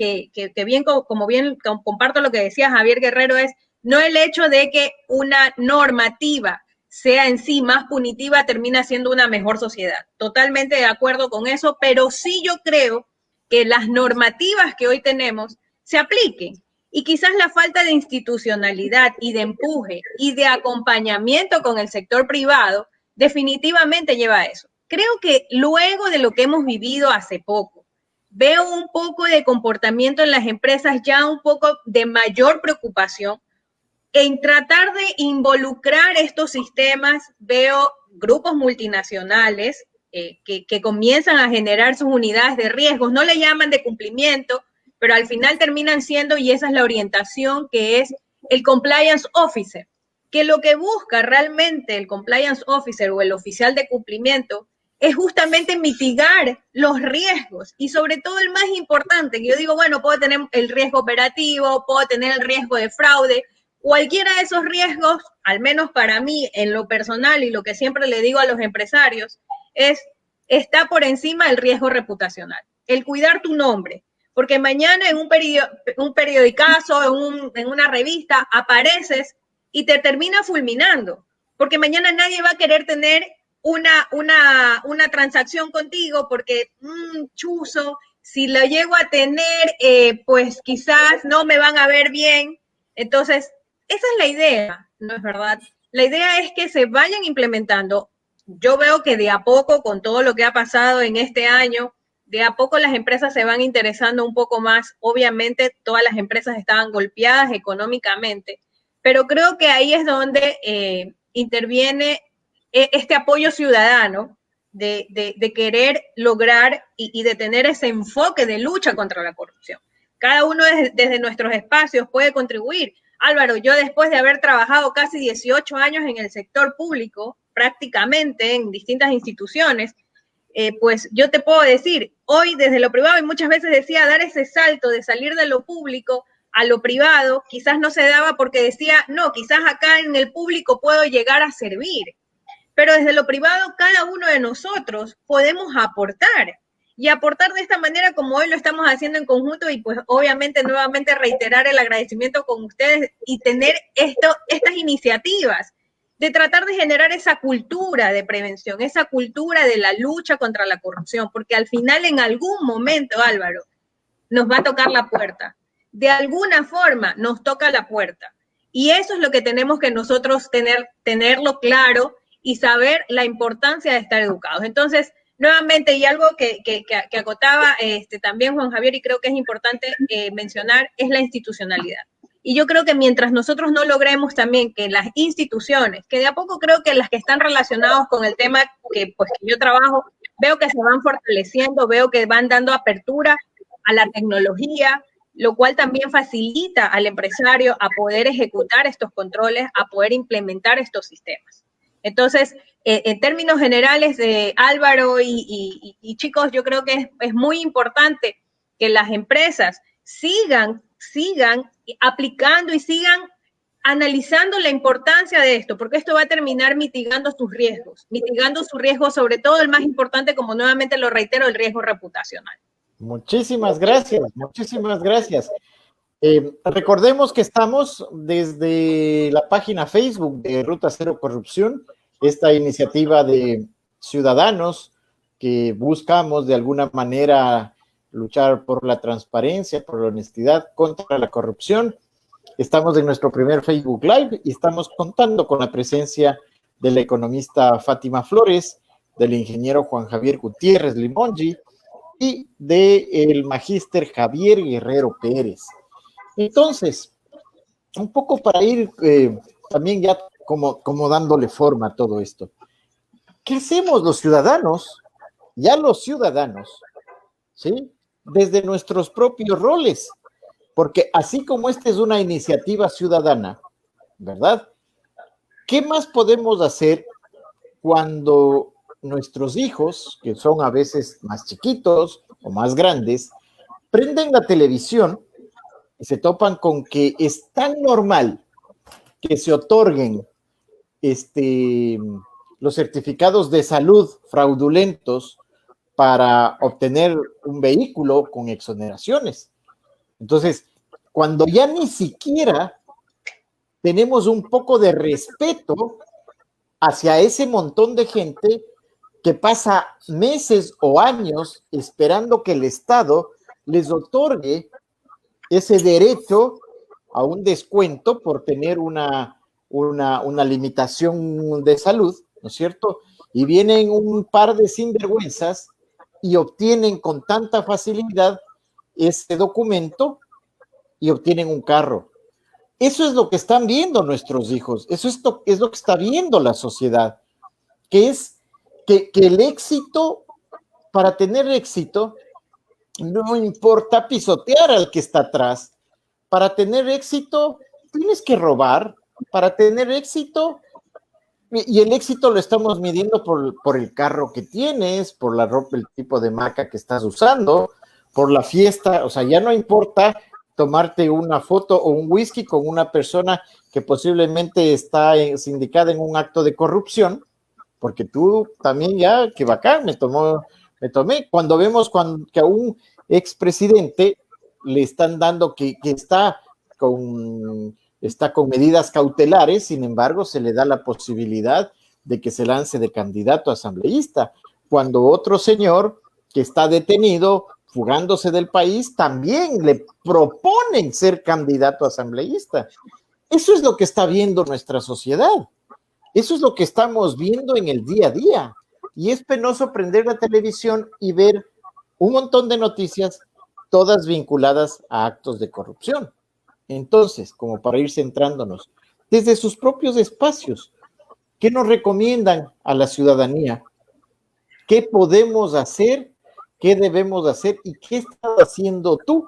bien, como bien comparto lo que decía Javier Guerrero, es no el hecho de que una normativa sea en sí más punitiva termina siendo una mejor sociedad. Totalmente de acuerdo con eso, pero sí yo creo que las normativas que hoy tenemos se apliquen. Y quizás la falta de institucionalidad y de empuje y de acompañamiento con el sector privado definitivamente lleva a eso. Creo que luego de lo que hemos vivido hace poco, veo un poco de comportamiento en las empresas, ya un poco de mayor preocupación en tratar de involucrar estos sistemas. Veo grupos multinacionales que comienzan a generar sus unidades de riesgos, no le llaman de cumplimiento, pero al final terminan siendo, y esa es la orientación, que es el compliance officer, que lo que busca realmente el compliance officer o el oficial de cumplimiento es justamente mitigar los riesgos, y sobre todo el más importante, que yo digo, bueno, puedo tener el riesgo operativo, puedo tener el riesgo de fraude, cualquiera de esos riesgos, al menos para mí, en lo personal, y lo que siempre le digo a los empresarios, está por encima del riesgo reputacional, el cuidar tu nombre. Porque mañana en un periodicazo, en una revista, apareces y te termina fulminando. Porque mañana nadie va a querer tener una transacción contigo porque, chuzo, si lo llego a tener, pues quizás no me van a ver bien. Entonces, esa es la idea, ¿no es verdad? La idea es que se vayan implementando yo veo que de a poco, con todo lo que ha pasado en este año, de a poco las empresas se van interesando un poco más. Obviamente todas las empresas estaban golpeadas económicamente, pero creo que ahí es donde interviene este apoyo ciudadano de querer lograr y de tener ese enfoque de lucha contra la corrupción. Cada uno desde nuestros espacios puede contribuir. Álvaro, yo después de haber trabajado casi 18 años en el sector público, prácticamente en distintas instituciones, pues yo te puedo decir, hoy desde lo privado, y muchas veces decía, dar ese salto de salir de lo público a lo privado, quizás no se daba porque decía, no, quizás acá en el público puedo llegar a servir, pero desde lo privado cada uno de nosotros podemos aportar, y aportar de esta manera como hoy lo estamos haciendo en conjunto, y pues obviamente nuevamente reiterar el agradecimiento con ustedes y tener estas iniciativas de tratar de generar esa cultura de prevención, esa cultura de la lucha contra la corrupción, porque al final en algún momento, Álvaro, nos va a tocar la puerta. De alguna forma nos toca la puerta. Y eso es lo que tenemos que nosotros tenerlo claro y saber la importancia de estar educados. Entonces, nuevamente, y algo que acotaba también Juan Javier, y creo que es importante mencionar, es la institucionalidad. Y yo creo que mientras nosotros no logremos también que las instituciones, que de a poco creo que las que están relacionadas con el tema que yo trabajo, veo que se van fortaleciendo, veo que van dando apertura a la tecnología, lo cual también facilita al empresario a poder ejecutar estos controles, a poder implementar estos sistemas. Entonces, en términos generales, Álvaro y chicos, yo creo que es muy importante que las empresas sigan aplicando y sigan analizando la importancia de esto, porque esto va a terminar mitigando sus riesgos, sobre todo el más importante, como nuevamente lo reitero, el riesgo reputacional. Muchísimas gracias, muchísimas gracias. Recordemos que estamos desde la página Facebook de Ruta Cero Corrupción, esta iniciativa de ciudadanos que buscamos de alguna manera luchar por la transparencia, por la honestidad, contra la corrupción. Estamos en nuestro primer Facebook Live y estamos contando con la presencia de la economista Fátima Flores, del ingeniero Juan Javier Gutiérrez Limongi y del magíster Javier Guerrero Pérez. Entonces, un poco para ir también ya como dándole forma a todo esto. ¿Qué hacemos los ciudadanos? Ya los ciudadanos, ¿sí? Desde nuestros propios roles, porque así como esta es una iniciativa ciudadana, ¿verdad? ¿Qué más podemos hacer cuando nuestros hijos, que son a veces más chiquitos o más grandes, prenden la televisión y se topan con que es tan normal que se otorguen los certificados de salud fraudulentos para obtener un vehículo con exoneraciones? Entonces, cuando ya ni siquiera tenemos un poco de respeto hacia ese montón de gente que pasa meses o años esperando que el Estado les otorgue ese derecho a un descuento por tener una limitación de salud, ¿no es cierto? Y vienen un par de sinvergüenzas y obtienen con tanta facilidad ese documento y obtienen un carro. Eso es lo que están viendo nuestros hijos, eso es lo que está viendo la sociedad, que es que el éxito, para tener éxito, no importa pisotear al que está atrás. Para tener éxito, tienes que robar. Para tener éxito, y el éxito lo estamos midiendo por el carro que tienes, por la ropa, el tipo de marca que estás usando, por la fiesta. O sea, ya no importa tomarte una foto o un whisky con una persona que posiblemente está sindicada en un acto de corrupción, porque tú también ya, qué bacán, me tomé. Cuando vemos que a un expresidente le están dando que está con medidas cautelares, sin embargo, se le da la posibilidad de que se lance de candidato a asambleísta, cuando otro señor que está detenido, fugándose del país, también le proponen ser candidato a asambleísta. Eso es lo que está viendo nuestra sociedad. Eso es lo que estamos viendo en el día a día. Y es penoso prender la televisión y ver un montón de noticias, todas vinculadas a actos de corrupción. Entonces, como para ir centrándonos, desde sus propios espacios, ¿qué nos recomiendan a la ciudadanía? ¿Qué podemos hacer? ¿Qué debemos hacer? ¿Y qué estás haciendo tú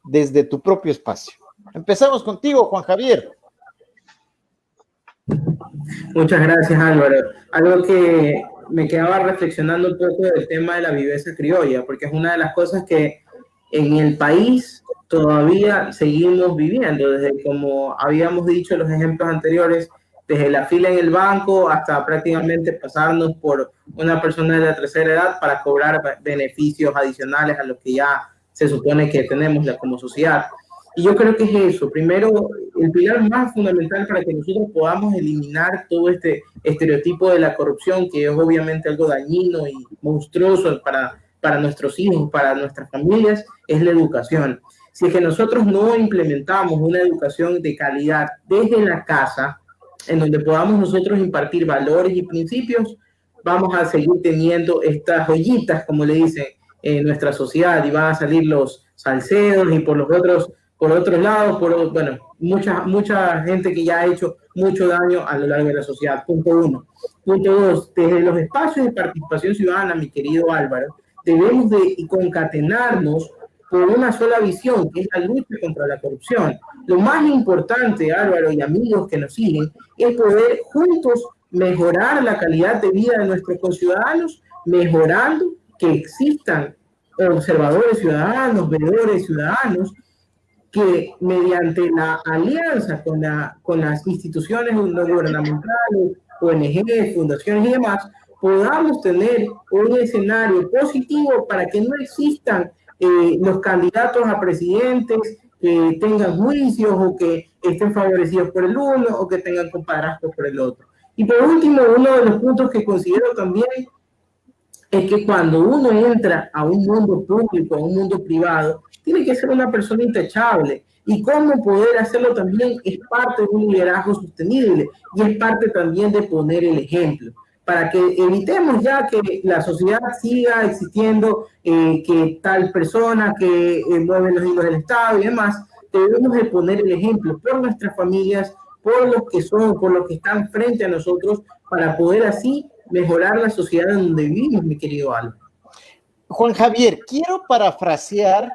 desde tu propio espacio? Empezamos contigo, Juan Javier. Muchas gracias, Álvaro. Algo que me quedaba reflexionando un poco del tema de la viveza criolla, porque es una de las cosas que en el país todavía seguimos viviendo, desde como habíamos dicho en los ejemplos anteriores, desde la fila en el banco hasta prácticamente pasarnos por una persona de la tercera edad para cobrar beneficios adicionales a los que ya se supone que tenemos como sociedad. Y yo creo que es eso. Primero, el pilar más fundamental para que nosotros podamos eliminar todo este estereotipo de la corrupción, que es obviamente algo dañino y monstruoso para nuestros hijos, para nuestras familias, es la educación. Si es que nosotros no implementamos una educación de calidad desde la casa, en donde podamos nosotros impartir valores y principios, vamos a seguir teniendo estas joyitas, como le dicen, en nuestra sociedad, y van a salir los salseos y por otros lados, bueno, mucha gente que ya ha hecho mucho daño a lo largo de la sociedad. Punto 1. Punto 2, desde los espacios de participación ciudadana, mi querido Álvaro, debemos de concatenarnos por una sola visión, que es la lucha contra la corrupción. Lo más importante, Álvaro y amigos que nos siguen, es poder juntos mejorar la calidad de vida de nuestros conciudadanos, mejorando que existan observadores ciudadanos, veedores ciudadanos, que mediante la alianza con las instituciones no gubernamentales, ONG, fundaciones y demás, podamos tener un escenario positivo para que no existan los candidatos a presidentes que tengan juicios o que estén favorecidos por el uno o que tengan compadrastos por el otro. Y por último, uno de los puntos que considero también es que cuando uno entra a un mundo público, a un mundo privado, tiene que ser una persona intachable. Y cómo poder hacerlo también es parte de un liderazgo sostenible y es parte también de poner el ejemplo, para que evitemos ya que la sociedad siga existiendo, que tal persona que mueve los hilos del Estado y demás. Debemos de poner el ejemplo por nuestras familias, por los que son, por los que están frente a nosotros, para poder así mejorar la sociedad en donde vivimos, mi querido Álvaro. Juan Javier, quiero parafrasear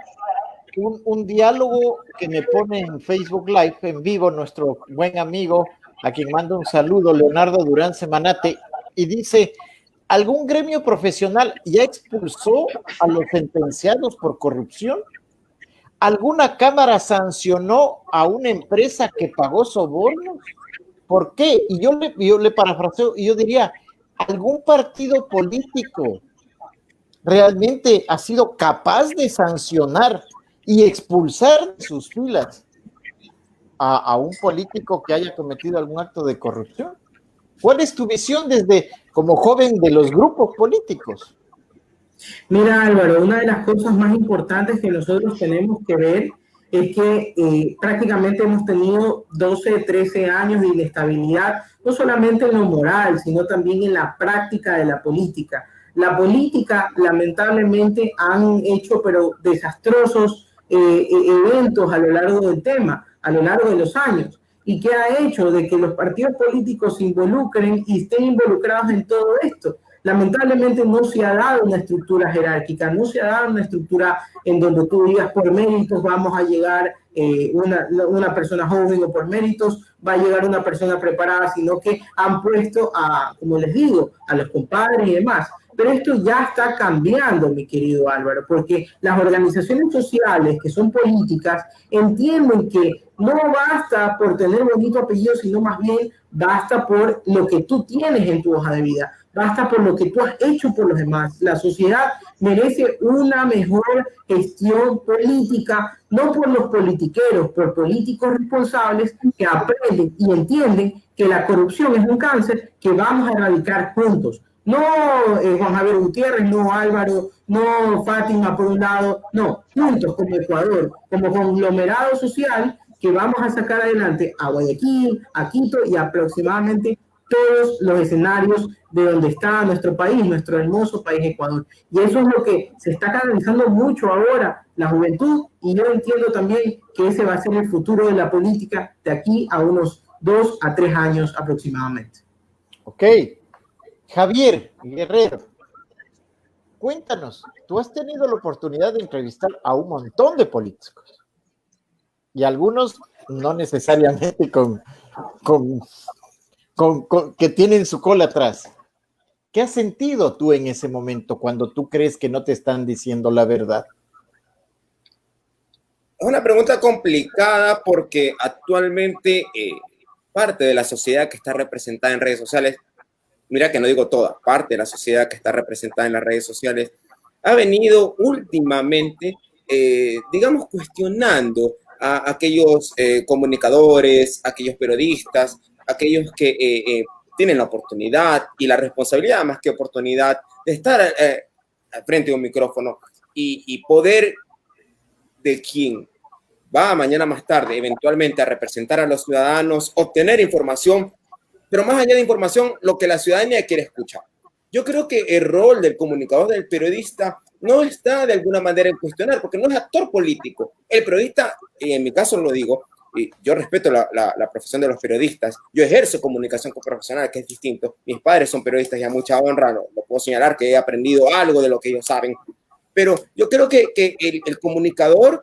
un diálogo que me pone en Facebook Live en vivo nuestro buen amigo, a quien mando un saludo, Leonardo Durán Semanate, y dice: ¿algún gremio profesional ya expulsó a los sentenciados por corrupción? ¿Alguna cámara sancionó a una empresa que pagó sobornos? ¿Por qué? Y yo le parafraseo y yo diría: ¿algún partido político realmente ha sido capaz de sancionar y expulsar de sus filas a un político que haya cometido algún acto de corrupción? ¿Cuál es tu visión como joven de los grupos políticos? Mira, Álvaro, una de las cosas más importantes que nosotros tenemos que ver es que prácticamente hemos tenido 12, 13 años de inestabilidad, no solamente en lo moral, sino también en la práctica de la política. La política, lamentablemente, han hecho pero desastrosos eventos a lo largo del tema, a lo largo de los años. ¿Y qué ha hecho? De que los partidos políticos se involucren y estén involucrados en todo esto. Lamentablemente no se ha dado una estructura jerárquica, no se ha dado una estructura en donde tú digas por méritos vamos a llegar una persona joven o por méritos va a llegar una persona preparada, sino que han puesto como les digo, a los compadres y demás. Pero esto ya está cambiando, mi querido Álvaro, porque las organizaciones sociales que son políticas entienden que no basta por tener bonito apellido, sino más bien basta por lo que tú tienes en tu hoja de vida, basta por lo que tú has hecho por los demás. La sociedad merece una mejor gestión política, no por los politiqueros, por políticos responsables que aprenden y entienden que la corrupción es un cáncer que vamos a erradicar juntos. No Juan Javier Gutiérrez, no Álvaro, no Fátima por un lado, no, juntos como Ecuador, como conglomerado social que vamos a sacar adelante a Guayaquil, a Quito y aproximadamente todos los escenarios de donde está nuestro país, nuestro hermoso país Ecuador. Y eso es lo que se está canalizando mucho ahora, la juventud, y yo entiendo también que ese va a ser el futuro de la política de aquí a unos 2 a 3 años aproximadamente. Ok. Javier Guerrero, cuéntanos, tú has tenido la oportunidad de entrevistar a un montón de políticos y algunos no necesariamente que tienen su cola atrás. ¿Qué has sentido tú en ese momento cuando tú crees que no te están diciendo la verdad? Es una pregunta complicada porque actualmente parte de la sociedad que está representada en redes sociales, mira que no digo toda, parte de la sociedad que está representada en las redes sociales, ha venido últimamente, digamos, cuestionando a aquellos comunicadores, aquellos periodistas, aquellos que tienen la oportunidad y la responsabilidad, más que oportunidad, de estar frente a un micrófono y poder de quien va mañana más tarde eventualmente a representar a los ciudadanos, obtener información, pero más allá de información, lo que la ciudadanía quiere escuchar. Yo creo que el rol del comunicador, del periodista, no está de alguna manera en cuestionar, porque no es actor político. El periodista, y en mi caso lo digo, y yo respeto la profesión de los periodistas, yo ejerzo comunicación profesional, que es distinto. Mis padres son periodistas y a mucha honra, lo puedo señalar que he aprendido algo de lo que ellos saben, pero yo creo que el comunicador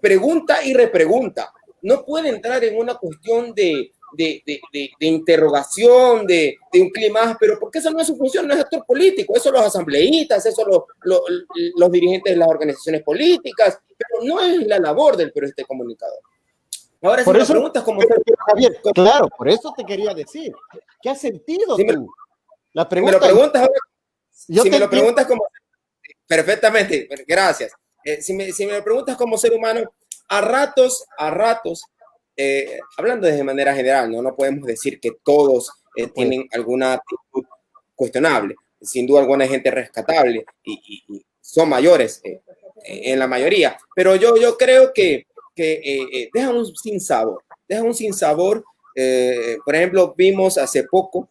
pregunta y repregunta. No puede entrar en una cuestión de interrogación, de un clima, pero porque esa no es su función, no es actor político, eso los asambleístas, eso los dirigentes de las organizaciones políticas, pero no es la labor del periodista comunicador. Ahora, si me preguntas cómo... Javier, claro, por eso te quería decir, ¿qué has sentido tú? La pregunta... Si me lo preguntas como... Perfectamente, gracias. Si me lo preguntas como ser humano, a ratos, hablando de manera general, no podemos decir que todos tienen alguna actitud cuestionable. Sin duda alguna hay gente rescatable y son mayores en la mayoría, pero yo creo que dejan un sinsabor. Por ejemplo, vimos hace poco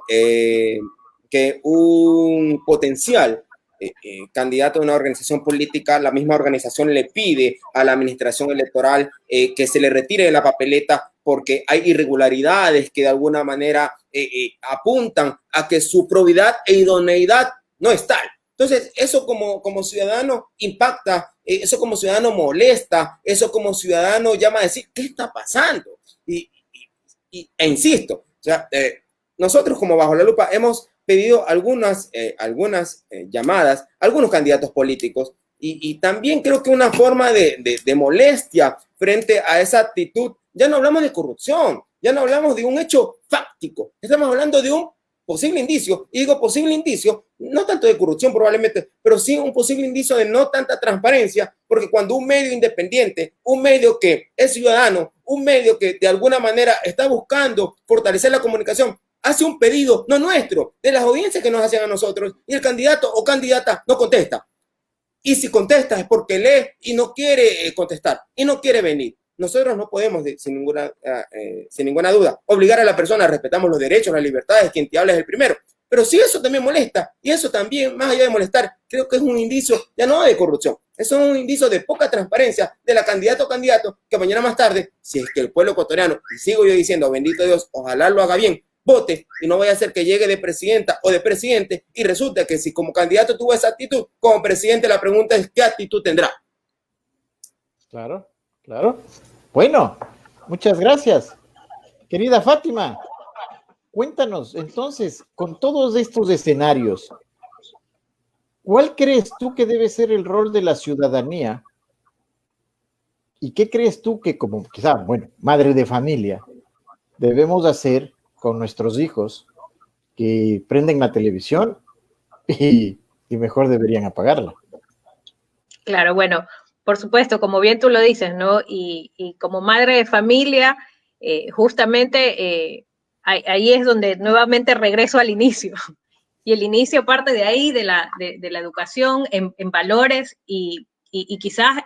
que un potencial candidato de una organización política, la misma organización le pide a la administración electoral que se le retire de la papeleta porque hay irregularidades que de alguna manera apuntan a que su probidad e idoneidad no es tal. Entonces, eso como ciudadano impacta, eso como ciudadano molesta, eso como ciudadano llama a decir, ¿qué está pasando? E insisto, o sea, nosotros como Bajo la Lupa hemos pedido algunas llamadas a algunos candidatos políticos y también creo que una forma de molestia frente a esa actitud. Ya no hablamos de corrupción, ya no hablamos de un hecho fáctico, estamos hablando de un posible indicio, y digo posible indicio, no tanto de corrupción probablemente, pero sí un posible indicio de no tanta transparencia, porque cuando un medio independiente, un medio que es ciudadano, un medio que de alguna manera está buscando fortalecer la comunicación, hace un pedido, no nuestro, de las audiencias que nos hacen a nosotros, y el candidato o candidata no contesta. Y si contesta es porque lee y no quiere contestar, y no quiere venir. Nosotros no podemos, sin ninguna duda, obligar a la persona, respetamos los derechos, las libertades, quien te habla es el primero. Pero si eso también molesta, y eso también, más allá de molestar, creo que es un indicio, ya no de corrupción, eso es un indicio de poca transparencia de la candidata o candidato, que mañana más tarde, si es que el pueblo ecuatoriano, y sigo yo diciendo, bendito Dios, ojalá lo haga bien, vote, y no vaya a ser que llegue de presidenta o de presidente, y resulta que si como candidato tuvo esa actitud, como presidente la pregunta es, ¿qué actitud tendrá? Claro. Bueno, muchas gracias. Querida Fátima, cuéntanos, entonces, con todos estos escenarios, ¿cuál crees tú que debe ser el rol de la ciudadanía? ¿Y qué crees tú que como, quizá, madre de familia, debemos hacer con nuestros hijos que prenden la televisión y mejor deberían apagarla? Claro, bueno, por supuesto, como bien tú lo dices, ¿no? Y como madre de familia, justamente ahí es donde nuevamente regreso al inicio. Y el inicio parte de ahí, de la educación en valores y quizás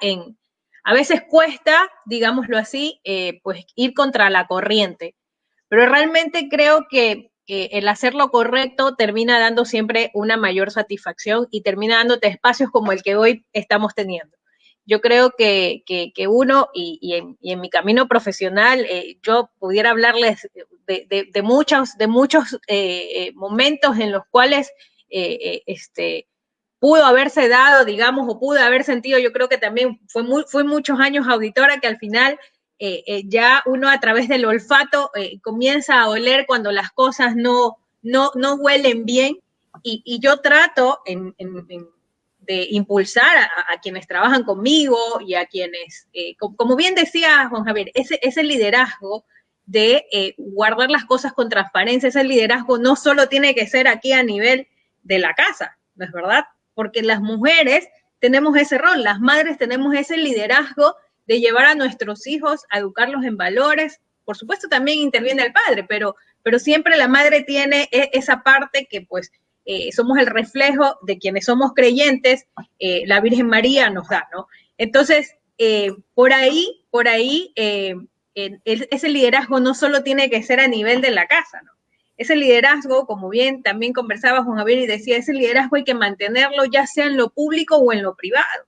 a veces cuesta, digámoslo así, pues ir contra la corriente. pero realmente creo que el hacer lo correcto termina dando siempre una mayor satisfacción y termina dándote espacios como el que hoy estamos teniendo. Yo creo que uno, y en mi camino profesional, yo pudiera hablarles de muchos momentos en los cuales pudo haberse dado, digamos, o pudo haber sentido. Yo creo que también fue muchos años auditora, que al final ya uno a través del olfato comienza a oler cuando las cosas no huelen bien, y yo trato de impulsar a quienes trabajan conmigo y a quienes, como bien decía Juan Javier, ese liderazgo de guardar las cosas con transparencia. Ese liderazgo no solo tiene que ser aquí a nivel de la casa, ¿no es verdad? Porque las mujeres tenemos ese rol, las madres tenemos ese liderazgo de llevar a nuestros hijos a educarlos en valores. Por supuesto también interviene el padre, pero siempre la madre tiene esa parte que pues somos el reflejo de quienes somos creyentes, la Virgen María nos da, ¿no? Entonces, por ahí ese liderazgo no solo tiene que ser a nivel de la casa, ¿no? Ese liderazgo, como bien también conversaba Juan Javier y decía, ese liderazgo hay que mantenerlo ya sea en lo público o en lo privado,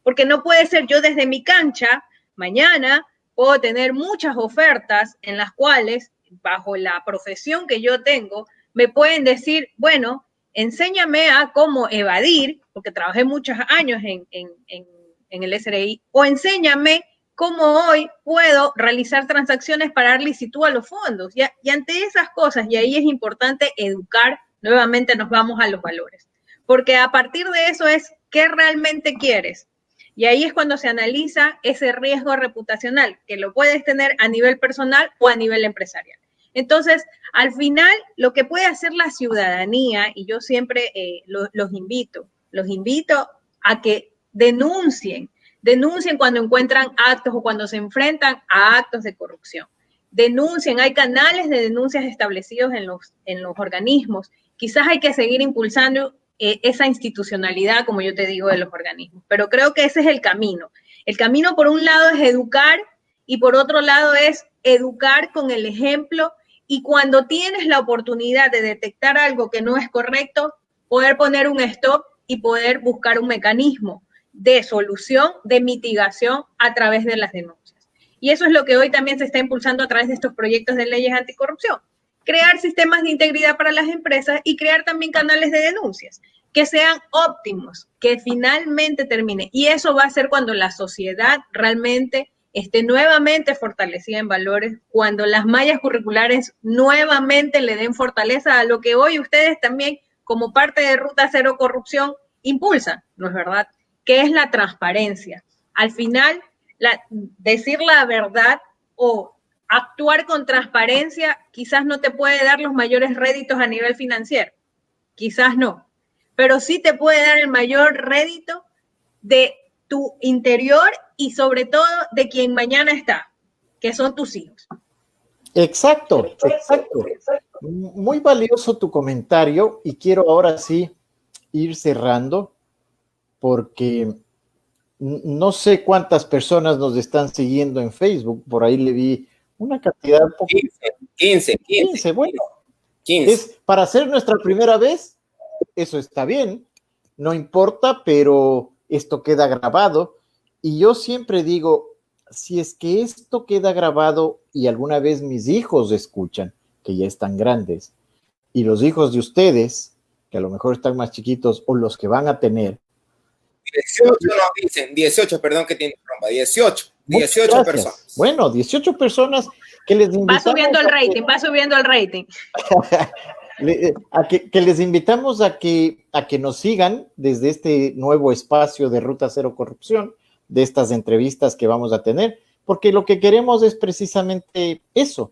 porque no puede ser yo desde mi cancha, mañana puedo tener muchas ofertas en las cuales, bajo la profesión que yo tengo, me pueden decir, bueno, enséñame a cómo evadir, porque trabajé muchos años en el SRI, o enséñame cómo hoy puedo realizar transacciones para dar licitud a los fondos. Y ante esas cosas, y ahí es importante educar, nuevamente nos vamos a los valores, porque a partir de eso es qué realmente quieres. Y ahí es cuando se analiza ese riesgo reputacional, que lo puedes tener a nivel personal o a nivel empresarial. Entonces, al final, lo que puede hacer la ciudadanía, y yo siempre los invito a que denuncien cuando encuentran actos o cuando se enfrentan a actos de corrupción. Denuncien, hay canales de denuncias establecidos en los organismos. Quizás hay que seguir impulsando esa institucionalidad, como yo te digo, de los organismos. Pero creo que ese es el camino. El camino, por un lado, es educar, y por otro lado es educar con el ejemplo, y cuando tienes la oportunidad de detectar algo que no es correcto, poder poner un stop y poder buscar un mecanismo de solución, de mitigación a través de las denuncias. Y eso es lo que hoy también se está impulsando a través de estos proyectos de leyes anticorrupción. Crear sistemas de integridad para las empresas y crear también canales de denuncias que sean óptimos, que finalmente termine. Y eso va a ser cuando la sociedad realmente esté nuevamente fortalecida en valores, cuando las mallas curriculares nuevamente le den fortaleza a lo que hoy ustedes también, como parte de Ruta Cero Corrupción, impulsan, ¿no es verdad? Que es la transparencia. Al final, decir la verdad o actuar con transparencia quizás no te puede dar los mayores réditos a nivel financiero, quizás no, pero sí te puede dar el mayor rédito de tu interior y sobre todo de quien mañana está, que son tus hijos. Exacto. Muy valioso tu comentario, y quiero ahora sí ir cerrando, porque no sé cuántas personas nos están siguiendo en Facebook. Por ahí le vi una cantidad. 15, bueno. 15. Es para hacer nuestra primera vez, eso está bien, no importa, pero esto queda grabado. Y yo siempre digo, si es que esto queda grabado y alguna vez mis hijos escuchan, que ya están grandes, y los hijos de ustedes, que a lo mejor están más chiquitos, o los que van a tener. 18 nos dicen, 18, perdón que te interrumpa, 18 personas. Bueno, 18 personas que les invitamos. Va subiendo el rating. Que les invitamos a que nos sigan desde este nuevo espacio de Ruta Cero Corrupción, de estas entrevistas que vamos a tener, porque lo que queremos es precisamente eso,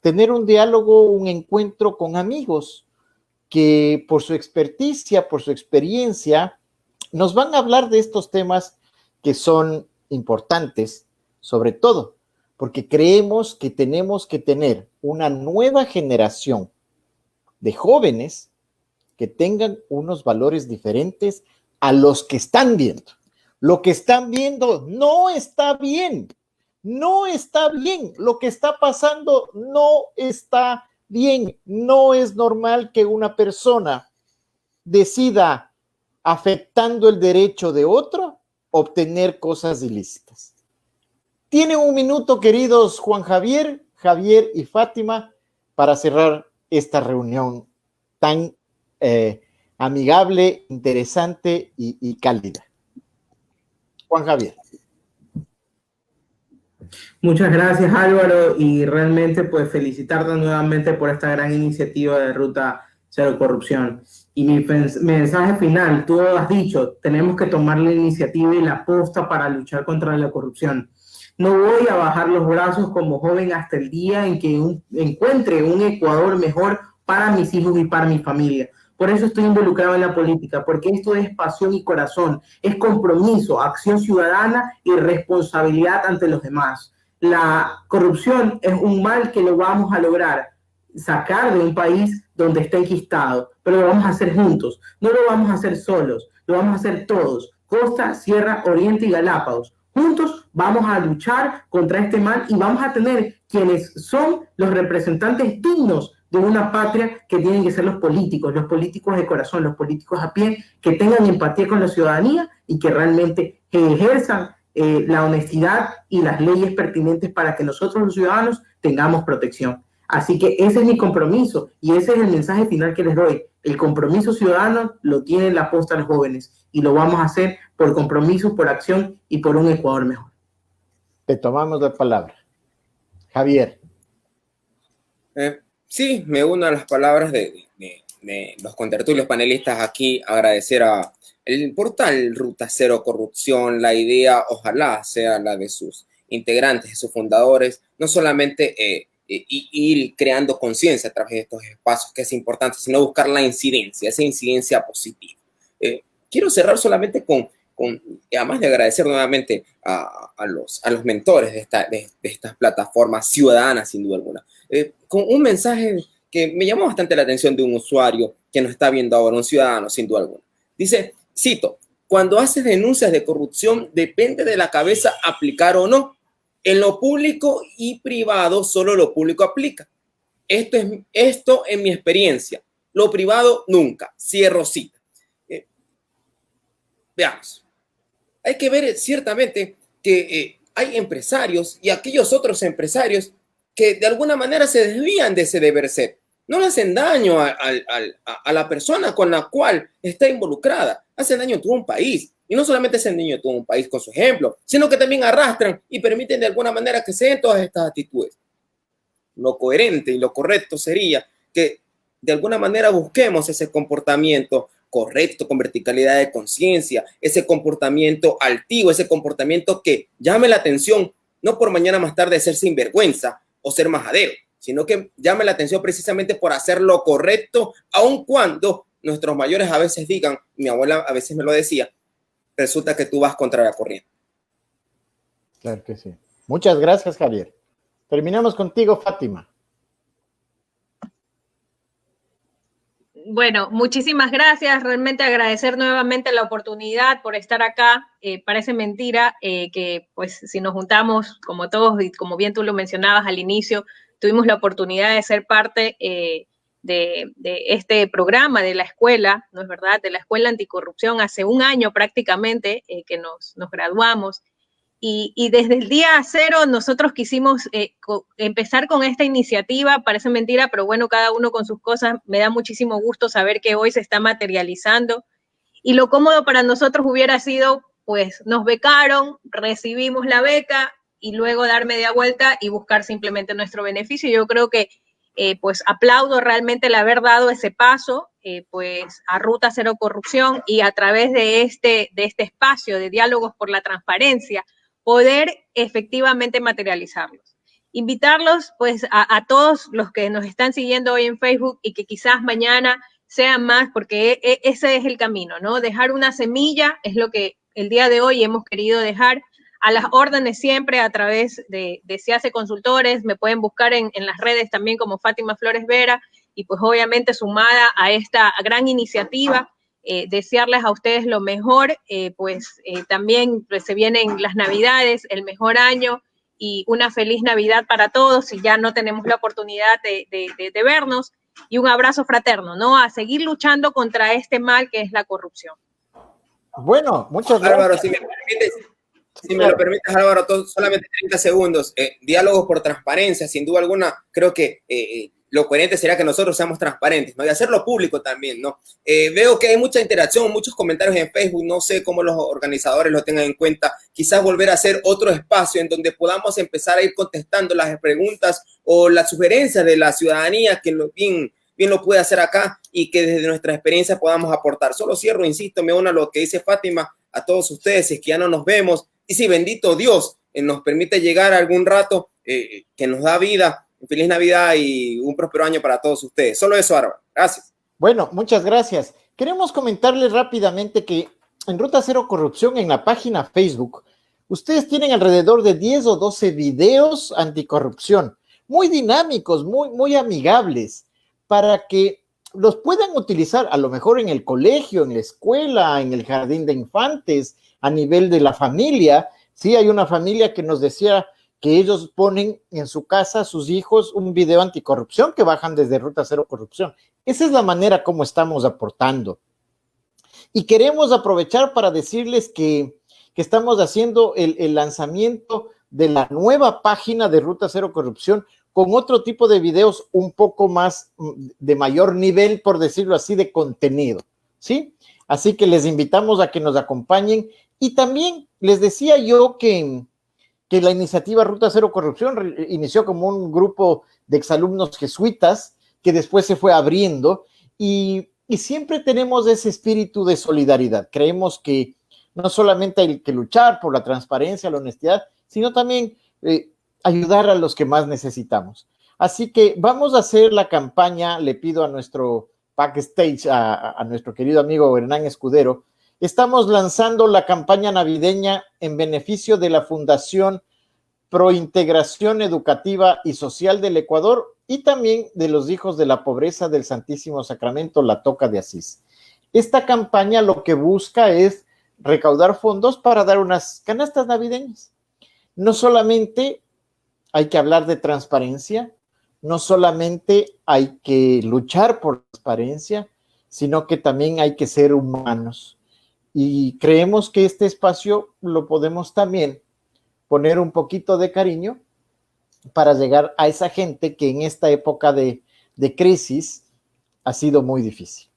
tener un diálogo, un encuentro con amigos que por su experticia, por su experiencia, nos van a hablar de estos temas que son importantes, sobre todo porque creemos que tenemos que tener una nueva generación de jóvenes que tengan unos valores diferentes a los que están viendo. Lo que están viendo no está bien. No está bien, lo que está pasando no está bien, no es normal que una persona decida, afectando el derecho de otro, obtener cosas ilícitas. Tienen un minuto, queridos Juan Javier, Javier y Fátima, para cerrar esta reunión tan amigable, interesante y cálida. Juan Javier. Muchas gracias, Álvaro, y realmente pues felicitarte nuevamente por esta gran iniciativa de Ruta Cero Corrupción. Y mi mensaje final, tú lo has dicho, tenemos que tomar la iniciativa y la posta para luchar contra la corrupción. No voy a bajar los brazos como joven hasta el día en que encuentre un Ecuador mejor para mis hijos y para mi familia. Por eso estoy involucrado en la política, porque esto es pasión y corazón, es compromiso, acción ciudadana y responsabilidad ante los demás. La corrupción es un mal que lo vamos a lograr sacar de un país donde está enquistado, pero lo vamos a hacer juntos, no lo vamos a hacer solos, lo vamos a hacer todos, Costa, Sierra, Oriente y Galápagos. Juntos vamos a luchar contra este mal y vamos a tener quienes son los representantes dignos de una patria, que tienen que ser los políticos de corazón, los políticos a pie, que tengan empatía con la ciudadanía y que realmente ejerzan la honestidad y las leyes pertinentes para que nosotros los ciudadanos tengamos protección. Así que ese es mi compromiso y ese es el mensaje final que les doy. El compromiso ciudadano lo tienen la posta los jóvenes y lo vamos a hacer por compromiso, por acción y por un Ecuador mejor. Te tomamos la palabra. Javier. Sí, me uno a las palabras de los contertulios panelistas aquí, agradecer a el portal Ruta Cero Corrupción. La idea ojalá sea la de sus integrantes, de sus fundadores, no solamente ir creando conciencia a través de estos espacios, que es importante, sino buscar la incidencia, esa incidencia positiva. Quiero cerrar solamente con además de agradecer nuevamente a los mentores de estas plataformas ciudadanas, sin duda alguna, con un mensaje que me llamó bastante la atención de un usuario que nos está viendo ahora, un ciudadano, sin duda alguna. Dice, cito, cuando haces denuncias de corrupción, depende de la cabeza aplicar o no. En lo público y privado, solo lo público aplica. Esto en mi experiencia. Lo privado, nunca. Cierro cita. Veamos. Hay que ver ciertamente que hay empresarios y aquellos otros empresarios que de alguna manera se desvían de ese deber ser. No le hacen daño a la persona con la cual está involucrada. Hacen daño a todo un país. Y no solamente hacen daño a todo un país con su ejemplo, sino que también arrastran y permiten de alguna manera que se den todas estas actitudes. Lo coherente y lo correcto sería que de alguna manera busquemos ese comportamiento correcto, con verticalidad de conciencia, ese comportamiento altivo, ese comportamiento que llame la atención, no por mañana más tarde ser sinvergüenza o ser majadero, sino que llame la atención precisamente por hacer lo correcto, aun cuando nuestros mayores a veces digan, mi abuela a veces me lo decía, resulta que tú vas contra la corriente. Claro que sí. Muchas gracias, Javier. Terminamos contigo, Fátima. Bueno, muchísimas gracias. Realmente agradecer nuevamente la oportunidad por estar acá. Parece mentira que pues si nos juntamos como todos y como bien tú lo mencionabas al inicio, tuvimos la oportunidad de ser parte de este programa de la escuela, ¿no es verdad? De la Escuela Anticorrupción hace un año prácticamente que nos graduamos. Y desde el día cero nosotros quisimos empezar con esta iniciativa, parece mentira, pero bueno, cada uno con sus cosas. Me da muchísimo gusto saber que hoy se está materializando. Y lo cómodo para nosotros hubiera sido, pues nos becaron, recibimos la beca y luego dar media vuelta y buscar simplemente nuestro beneficio. Yo creo que pues aplaudo realmente el haber dado ese paso pues a Ruta Cero Corrupción y a través de este espacio de diálogos por la transparencia, poder efectivamente materializarlos. Invitarlos pues a todos los que nos están siguiendo hoy en Facebook y que quizás mañana sean más, porque ese es el camino, ¿no? Dejar una semilla es lo que el día de hoy hemos querido dejar. A las órdenes siempre a través de Se Hace Consultores, me pueden buscar en las redes también como Fátima Flores Vera y pues obviamente sumada a esta gran iniciativa, desearles a ustedes lo mejor, también pues, se vienen las Navidades, el mejor año y una feliz Navidad para todos si ya no tenemos la oportunidad de vernos, y un abrazo fraterno, ¿no? A seguir luchando contra este mal que es la corrupción. Bueno, muchas gracias. Álvaro, si me lo permites, Álvaro, solamente 30 segundos. Diálogos por transparencia, sin duda alguna, creo que lo coherente sería que nosotros seamos transparentes, ¿no? Y hacerlo público también, ¿no? Veo que hay mucha interacción, muchos comentarios en Facebook, no sé cómo los organizadores lo tengan en cuenta, quizás volver a hacer otro espacio en donde podamos empezar a ir contestando las preguntas o las sugerencias de la ciudadanía, que bien lo puede hacer acá, y que desde nuestra experiencia podamos aportar. Solo cierro, insisto, me uno a lo que dice Fátima, a todos ustedes, si es que ya no nos vemos, y si bendito Dios nos permite llegar algún rato, que nos da vida. Feliz Navidad y un próspero año para todos ustedes. Solo eso, Álvaro. Gracias. Bueno, muchas gracias. Queremos comentarles rápidamente que en Ruta Cero Corrupción, en la página Facebook, ustedes tienen alrededor de 10 o 12 videos anticorrupción, muy dinámicos, muy amigables, para que los puedan utilizar a lo mejor en el colegio, en la escuela, en el jardín de infantes, a nivel de la familia. Sí, hay una familia que nos decía que ellos ponen en su casa a sus hijos un video anticorrupción que bajan desde Ruta Cero Corrupción. Esa es la manera como estamos aportando. Y queremos aprovechar para decirles que estamos haciendo el lanzamiento de la nueva página de Ruta Cero Corrupción con otro tipo de videos un poco más de mayor nivel, por decirlo así, de contenido, ¿sí? Así que les invitamos a que nos acompañen. Y también les decía yo que la iniciativa Ruta Cero Corrupción inició como un grupo de exalumnos jesuitas que después se fue abriendo, y siempre tenemos ese espíritu de solidaridad. Creemos que no solamente hay que luchar por la transparencia, la honestidad, sino también ayudar a los que más necesitamos. Así que vamos a hacer la campaña. Le pido a nuestro backstage, a nuestro querido amigo Hernán Escudero. Estamos lanzando la campaña navideña en beneficio de la Fundación Pro Integración Educativa y Social del Ecuador y también de los Hijos de la Pobreza del Santísimo Sacramento, la Toca de Asís. Esta campaña lo que busca es recaudar fondos para dar unas canastas navideñas. No solamente hay que hablar de transparencia, no solamente hay que luchar por transparencia, sino que también hay que ser humanos. Y creemos que este espacio lo podemos también poner un poquito de cariño para llegar a esa gente que en esta época de crisis ha sido muy difícil.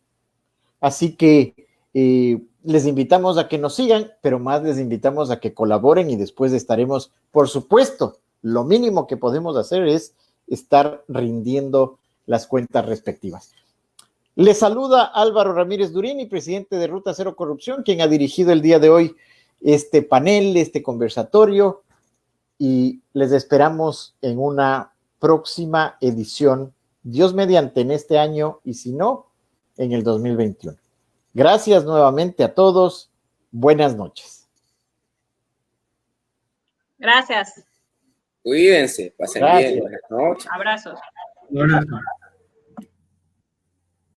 Así que les invitamos a que nos sigan, pero más les invitamos a que colaboren, y después estaremos, por supuesto, lo mínimo que podemos hacer es estar rindiendo las cuentas respectivas. Les saluda Álvaro Ramírez Durini, presidente de Ruta Cero Corrupción, quien ha dirigido el día de hoy este panel, este conversatorio, y les esperamos en una próxima edición, Dios mediante, en este año, y si no, en el 2021. Gracias nuevamente a todos. Buenas noches. Gracias. Cuídense, pasen bien. Buenas noches. Abrazos. Un abrazo.